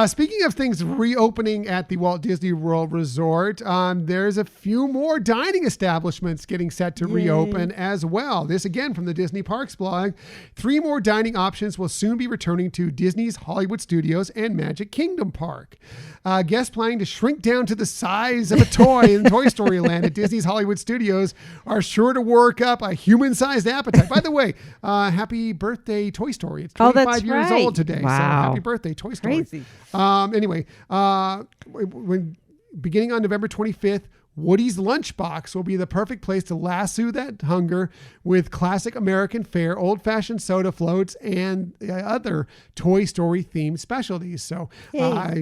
Speaking of things reopening at the Walt Disney World Resort, there's a few more dining establishments getting set to reopen as well. This again from the Disney Parks blog. 3 more dining options will soon be returning to Disney's Hollywood Studios and Magic Kingdom Park. Guests planning to shrink down to the size of a toy in Toy Story Land at Disney's Hollywood Studios are sure to work up a human-sized appetite. By the way, happy birthday, Toy Story. It's 25 years old today. Wow. So happy birthday, Toy Story. Crazy. Anyway, when beginning on November 25th, Woody's Lunchbox will be the perfect place to lasso that hunger with classic American fare, old-fashioned soda floats, and other Toy Story themed specialties. So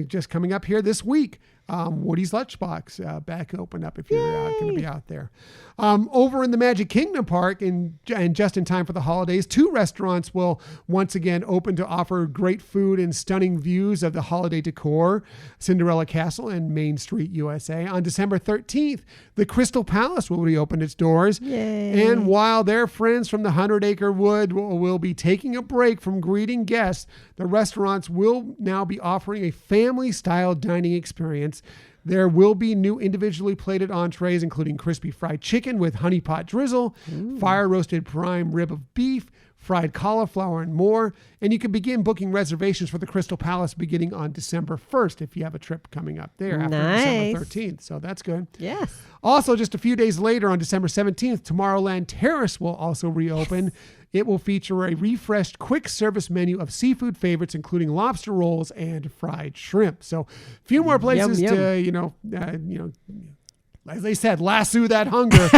just coming up here this week, Woody's Lunchbox back open up if you're going to be out there. Over in the Magic Kingdom Park, and just in time for the holidays, 2 restaurants will once again open to offer great food and stunning views of the holiday decor, Cinderella Castle and Main Street, USA. On December 13th, the Crystal Palace will reopen its doors. Yay. And while their friends from the 100-Acre Wood will be taking a break from greeting guests, the restaurants will now be offering a family-style dining experience trips. There will be new individually plated entrees, including crispy fried chicken with honey pot drizzle, fire roasted prime rib of beef, fried cauliflower, and more. And you can begin booking reservations for the Crystal Palace beginning on December 1st if you have a trip coming up there after December 13th. So that's good. Yes. Also, just a few days later on December 17th, Tomorrowland Terrace will also reopen. It will feature a refreshed quick service menu of seafood favorites, including lobster rolls and fried shrimp. So a few more places to, as they said, lasso that hunger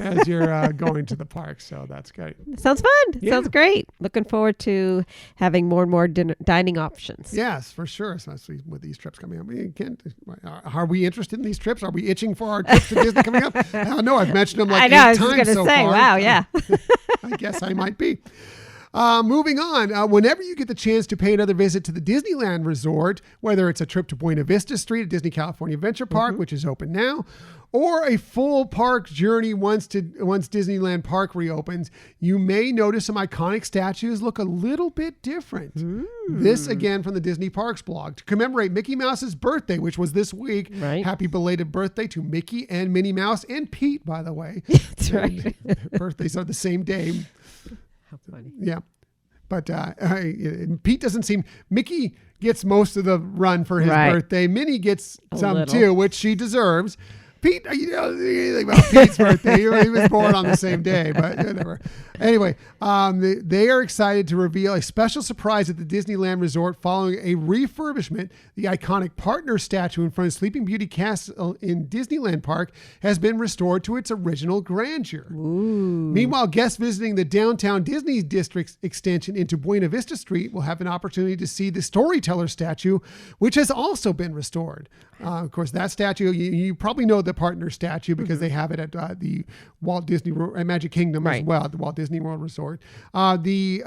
as you're going to the park. So that's great. Sounds fun. Yeah. Sounds great. Looking forward to having more and more dining options. Yes, for sure, especially with these trips coming up. Are we interested in these trips? Are we itching for our trips to Disney coming up? I know I've mentioned them like 8 times so far. I was going to say, wow, yeah. I guess I might be. Moving on, whenever you get the chance to pay another visit to the Disneyland Resort, whether it's a trip to Buena Vista Street at Disney California Adventure Park, which is open now, or a full park journey once Disneyland Park reopens, you may notice some iconic statues look a little bit different. This again from the Disney Parks blog. To commemorate Mickey Mouse's birthday, which was this week, happy belated birthday to Mickey and Minnie Mouse and Pete, by the way. That's right. Birthdays are the same day. How funny. Yeah. But Pete doesn't seem... Mickey gets most of the run for his birthday. Minnie gets some too, which she deserves. Pete, you know anything about Pete's birthday? He was born on the same day, but whatever. Anyway, they are excited to reveal a special surprise at the Disneyland Resort following a refurbishment. The iconic partner statue in front of Sleeping Beauty Castle in Disneyland Park has been restored to its original grandeur. Meanwhile, guests visiting the downtown Disney District extension into Buena Vista Street will have an opportunity to see the Storyteller statue, which has also been restored. Of course, that statue, you probably know the partner statue because they have it at the Walt Disney Magic Kingdom as well, the Walt Disney World Resort. The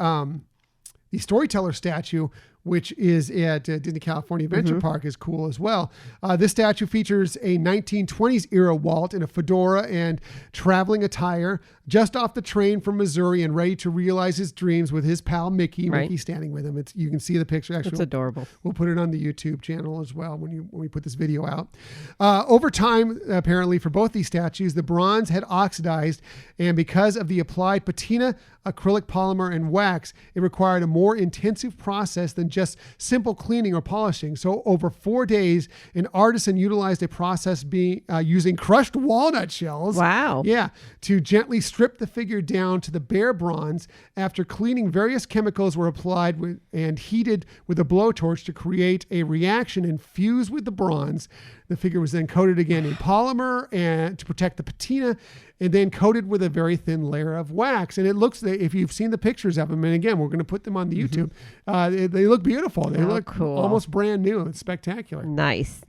Storyteller statue, which is at Disney California Adventure Park, is cool as well. This statue features a 1920s era Walt in a fedora and traveling attire, just off the train from Missouri and ready to realize his dreams with his pal Mickey. Mickey standing with him. You can see the picture. Actually, it's adorable. We'll put it on the YouTube channel as well when we put this video out. Over time, apparently for both these statues, the bronze had oxidized, and because of the applied patina, acrylic polymer, and wax, it required a more intensive process than just simple cleaning or polishing. So over 4 days, an artisan utilized a process using crushed walnut shells. Wow. Yeah. To gently strip the figure down to the bare bronze. After cleaning, various chemicals were applied and heated with a blowtorch to create a reaction and fuse with the bronze. The figure was then coated again in polymer and to protect the patina, and then coated with a very thin layer of wax. And it looks, if you've seen the pictures of them, and again, we're going to put them on the YouTube, they look beautiful. They look cool. Almost brand new. It's spectacular. Nice.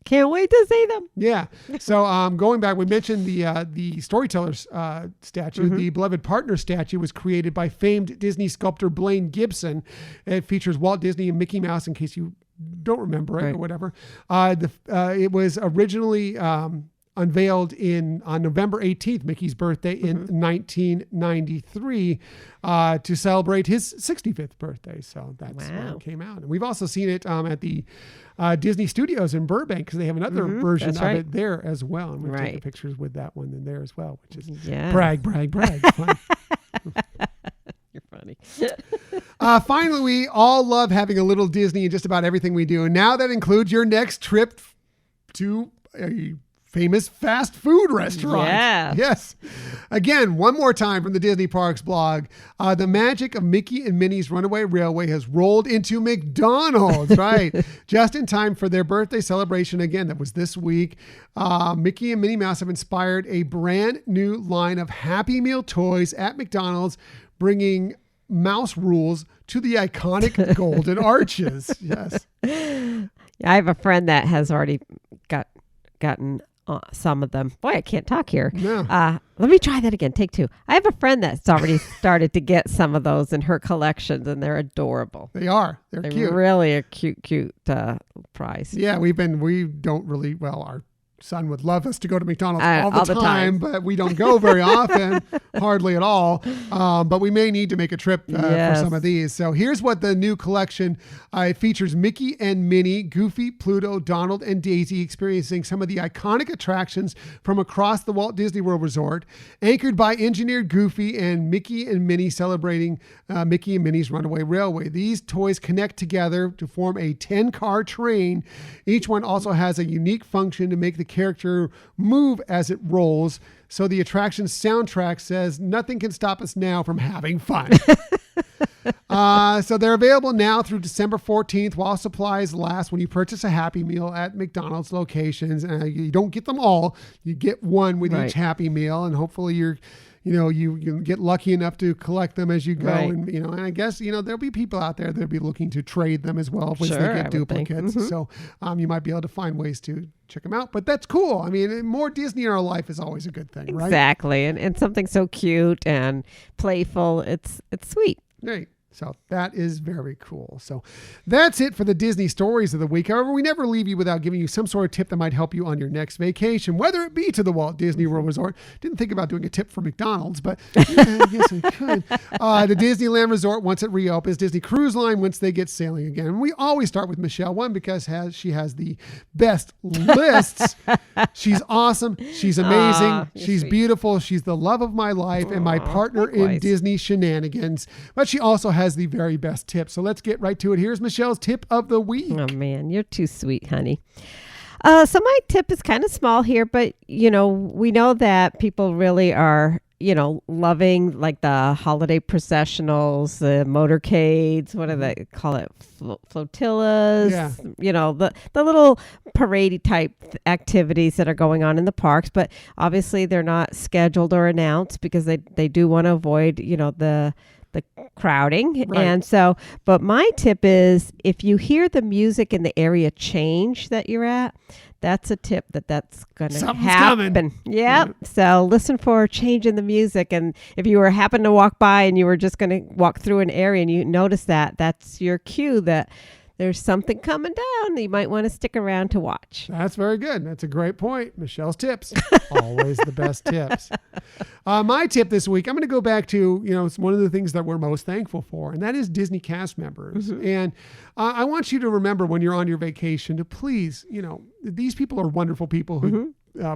Can't wait to see them. Yeah. So going back, we mentioned the Storyteller statue. The Beloved Partner statue was created by famed Disney sculptor Blaine Gibson. It features Walt Disney and Mickey Mouse, in case you don't remember it or whatever. It was originally unveiled on November 18th, Mickey's birthday in 1993, to celebrate his 65th birthday. So that's when it came out. And we've also seen it at the Disney Studios in Burbank, because they have another version of it there as well. And we've taken pictures with that one in there as well, which is brag. Fun. You're funny. Finally, we all love having a little Disney in just about everything we do. And now that includes your next trip to a famous fast food restaurant. Yes. Again, one more time from the Disney Parks blog. The magic of Mickey and Minnie's Runaway Railway has rolled into McDonald's, right? Just in time for their birthday celebration. Again, that was this week. Mickey and Minnie Mouse have inspired a brand new line of Happy Meal toys at McDonald's, bringing mouse rules to the iconic golden arches. Yes. I have a friend that has already gotten some of them. Boy, I can't talk here. No. Let me try that again. Take two. I have a friend that's already started to get some of those in her collections, and they're adorable. They are. They're cute. Really a cute prize. Yeah, we don't really, our son would love us to go to McDonald's all the the time, time. but we don't go very often, hardly at all. But we may need to make a trip for some of these. So here's what the new collection features: Mickey and Minnie, Goofy, Pluto, Donald, and Daisy experiencing some of the iconic attractions from across the Walt Disney World Resort, anchored by engineered Goofy, and Mickey and Minnie celebrating Mickey and Minnie's Runaway Railway. These toys connect together to form a 10-car train. Each one also has a unique function to make the character move as it rolls. So the attraction's soundtrack says, "Nothing can stop us now from having fun." So they're available now through December 14th while supplies last when you purchase a Happy Meal at McDonald's locations. You don't get them all. You get one with each Happy Meal, and hopefully you get lucky enough to collect them as you go. Right. And I guess, there'll be people out there that'll be looking to trade them as well once they get duplicates. So you might be able to find ways to check them out. But that's cool. I mean, more Disney in our life is always a good thing, right? Exactly. And something so cute and playful. It's sweet. Right. So that is very cool. So that's it for the Disney stories of the week. However, we never leave you without giving you some sort of tip that might help you on your next vacation, whether it be to the Walt Disney World Resort. Didn't think about doing a tip for McDonald's, but I guess I could. The Disneyland Resort once it reopens, Disney Cruise Line once they get sailing again. And we always start with Michelle, one, because she has the best lists. She's awesome. She's amazing. She's sweet. Beautiful. She's the love of my life and my partner in likewise. Disney shenanigans. But she also has the very best tips. So let's get right to it. Here's Michelle's tip of the week. Oh man, you're too sweet, honey. So my tip is kind of small here, but we know that people really are, loving like the holiday processionals, the motorcades, what do they call it? Flotillas, Yeah. The little parade type activities that are going on in the parks, but obviously they're not scheduled or announced because they do want to avoid, the crowding. Right. And so, but my tip is if you hear the music in the area change that you're at, that's a tip that's going to happen. Coming. Yep. Yeah. So listen for a change in the music. And if you happen to walk by and you were just going to walk through an area and you notice that's your cue that there's something coming down. You might want to stick around to watch. That's very good. That's a great point. Michelle's tips. Always the best tips. My tip this week, I'm going to go back to, it's one of the things that we're most thankful for, and that is Disney cast members. Mm-hmm. And I want you to remember when you're on your vacation to please, these people are wonderful people who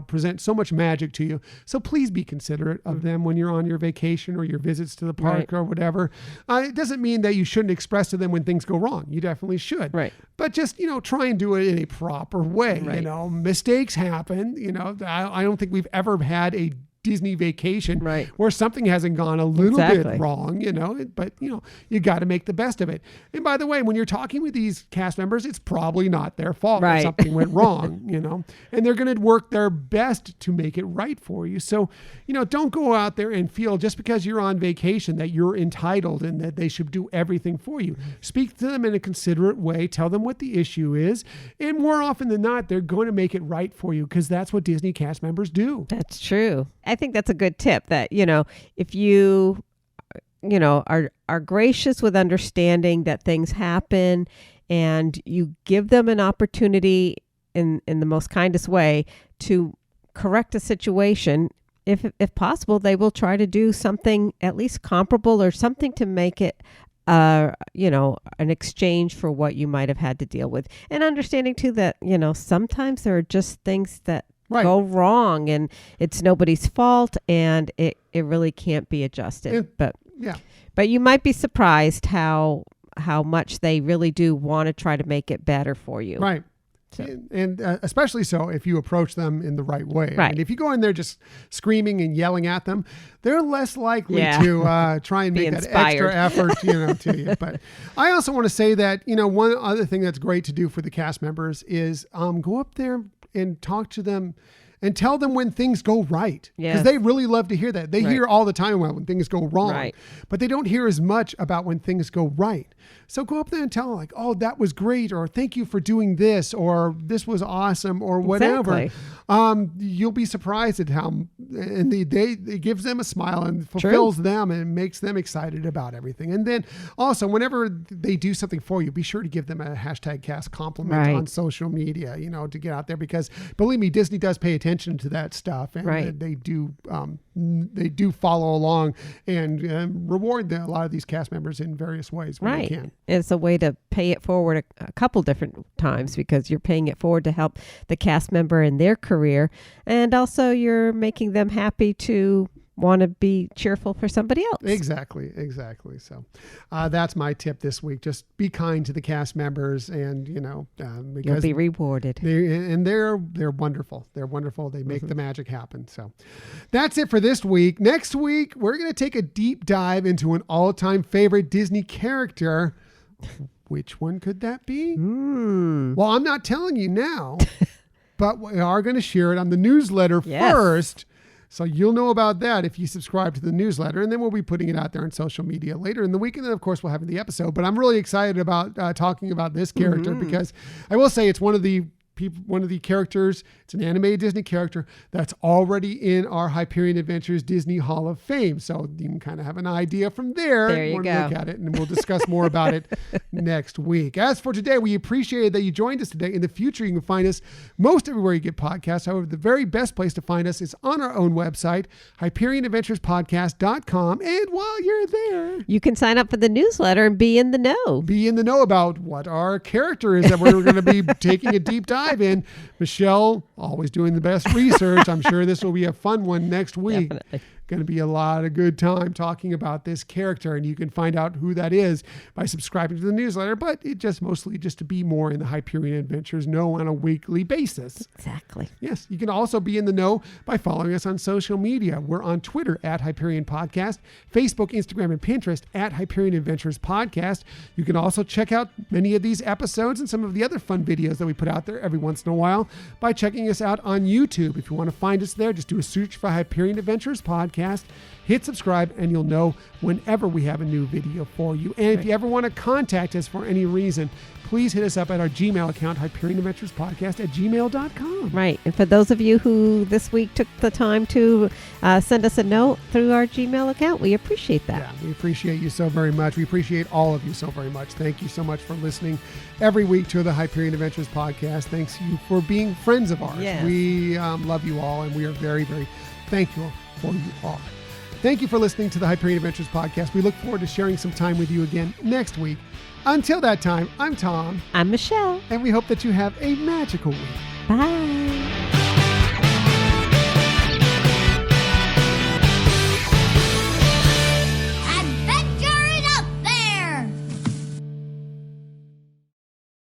present so much magic to you. So please be considerate of them when you're on your vacation or your visits to the park or whatever. It doesn't mean that you shouldn't express to them when things go wrong. You definitely should. Right. But just, try and do it in a proper way. Right. Mistakes happen. I don't think we've ever had a Disney vacation where something hasn't gone a little bit wrong, but you got to make the best of it. And by the way, when you're talking with these cast members, it's probably not their fault that something went wrong, and they're going to work their best to make it right for you. So, don't go out there and feel just because you're on vacation that you're entitled and that they should do everything for you. Speak to them in a considerate way, tell them what the issue is, and more often than not, they're going to make it right for you because that's what Disney cast members do. That's true. I think that's a good tip that, if you, are gracious with understanding that things happen and you give them an opportunity in the most kindest way to correct a situation, if possible, they will try to do something at least comparable or something to make it an exchange for what you might have had to deal with. And understanding too that, sometimes there are just things that go wrong and it's nobody's fault and it really can't be adjusted. But you might be surprised how much they really do want to try to make it better for you. Right. So. And especially so if you approach them in the right way. Right. And if you go in there just screaming and yelling at them, they're less likely to try and make that extra effort, to you. But I also want to say that, one other thing that's great to do for the cast members is go up there and talk to them and tell them when things go right. Because Yes. they really love to hear that. They Right. hear all the time when things go wrong, Right. but they don't hear as much about when things go right. So go up there and tell them like, oh, that was great, or thank you for doing this, or this was awesome, or whatever. Exactly. You'll be surprised at how, and it gives them a smile and fulfills them and makes them excited about everything. And then also, whenever they do something for you, be sure to give them a #cast compliment Right. on social media, to get out there, because believe me, Disney does pay attention to that stuff, and Right. they do follow along and reward a lot of these cast members in various ways when they Right. can. It's a way to pay it forward a couple different times, because you're paying it forward to help the cast member in their career. And also you're making them happy to want to be cheerful for somebody else. Exactly. So that's my tip this week. Just be kind to the cast members, and You'll because be rewarded. they're wonderful. They're wonderful. They make the magic happen. So that's it for this week. Next week, we're going to take a deep dive into an all-time favorite Disney character. Which one could that be? Well, I'm not telling you now, but we are going to share it on the newsletter Yes. first. So you'll know about that if you subscribe to the newsletter, and then we'll be putting it out there on social media later in the week. And then, of course, we'll have the episode. But I'm really excited about talking about this character, because I will say it's one of the characters. It's an animated Disney character that's already in our Hyperion Adventures Disney Hall of Fame. So you can kind of have an idea from there. There you when go. we look at it, and we'll discuss more about it next week. As for today, we appreciate that you joined us today. In the future, you can find us most everywhere you get podcasts. However, the very best place to find us is on our own website, HyperionAdventuresPodcast.com. And while you're there, You can sign up for the newsletter and be in the know. be in the know about what our character is that we're going to be taking a deep dive in. Michelle, always doing the best research. I'm sure this will be a fun one next week. Definitely. Going to be a lot of good time talking about this character, and you can find out who that is by subscribing to the newsletter, but it just mostly just to be more in the Hyperion Adventures know on a weekly basis. Exactly. Yes, you can also be in the know by following us on social media. We're on Twitter at Hyperion Podcast, Facebook, Instagram, and Pinterest at Hyperion Adventures Podcast. You can also check out many of these episodes and some of the other fun videos that we put out there every once in a while by checking us out on YouTube. If you want to find us there, just do a search for Hyperion Adventures Podcast. Hit subscribe, and you'll know whenever we have a new video for you. And if you ever want to contact us for any reason, please hit us up at our Gmail account, HyperionAdventuresPodcast@gmail.com. Right. And for those of you who this week took the time to send us a note through our Gmail account, we appreciate that. Yeah, we appreciate you so very much. We appreciate all of you so very much. Thank you so much for listening every week to the Hyperion Adventures podcast. Thanks you for being friends of ours. Yes. We love you all, and we are very, very thankful for you all. Thank you for listening to the Hyperion Adventures podcast. We look forward to sharing some time with you again next week. Until that time, I'm Tom, I'm Michelle. and we hope that you have a magical week. Bye.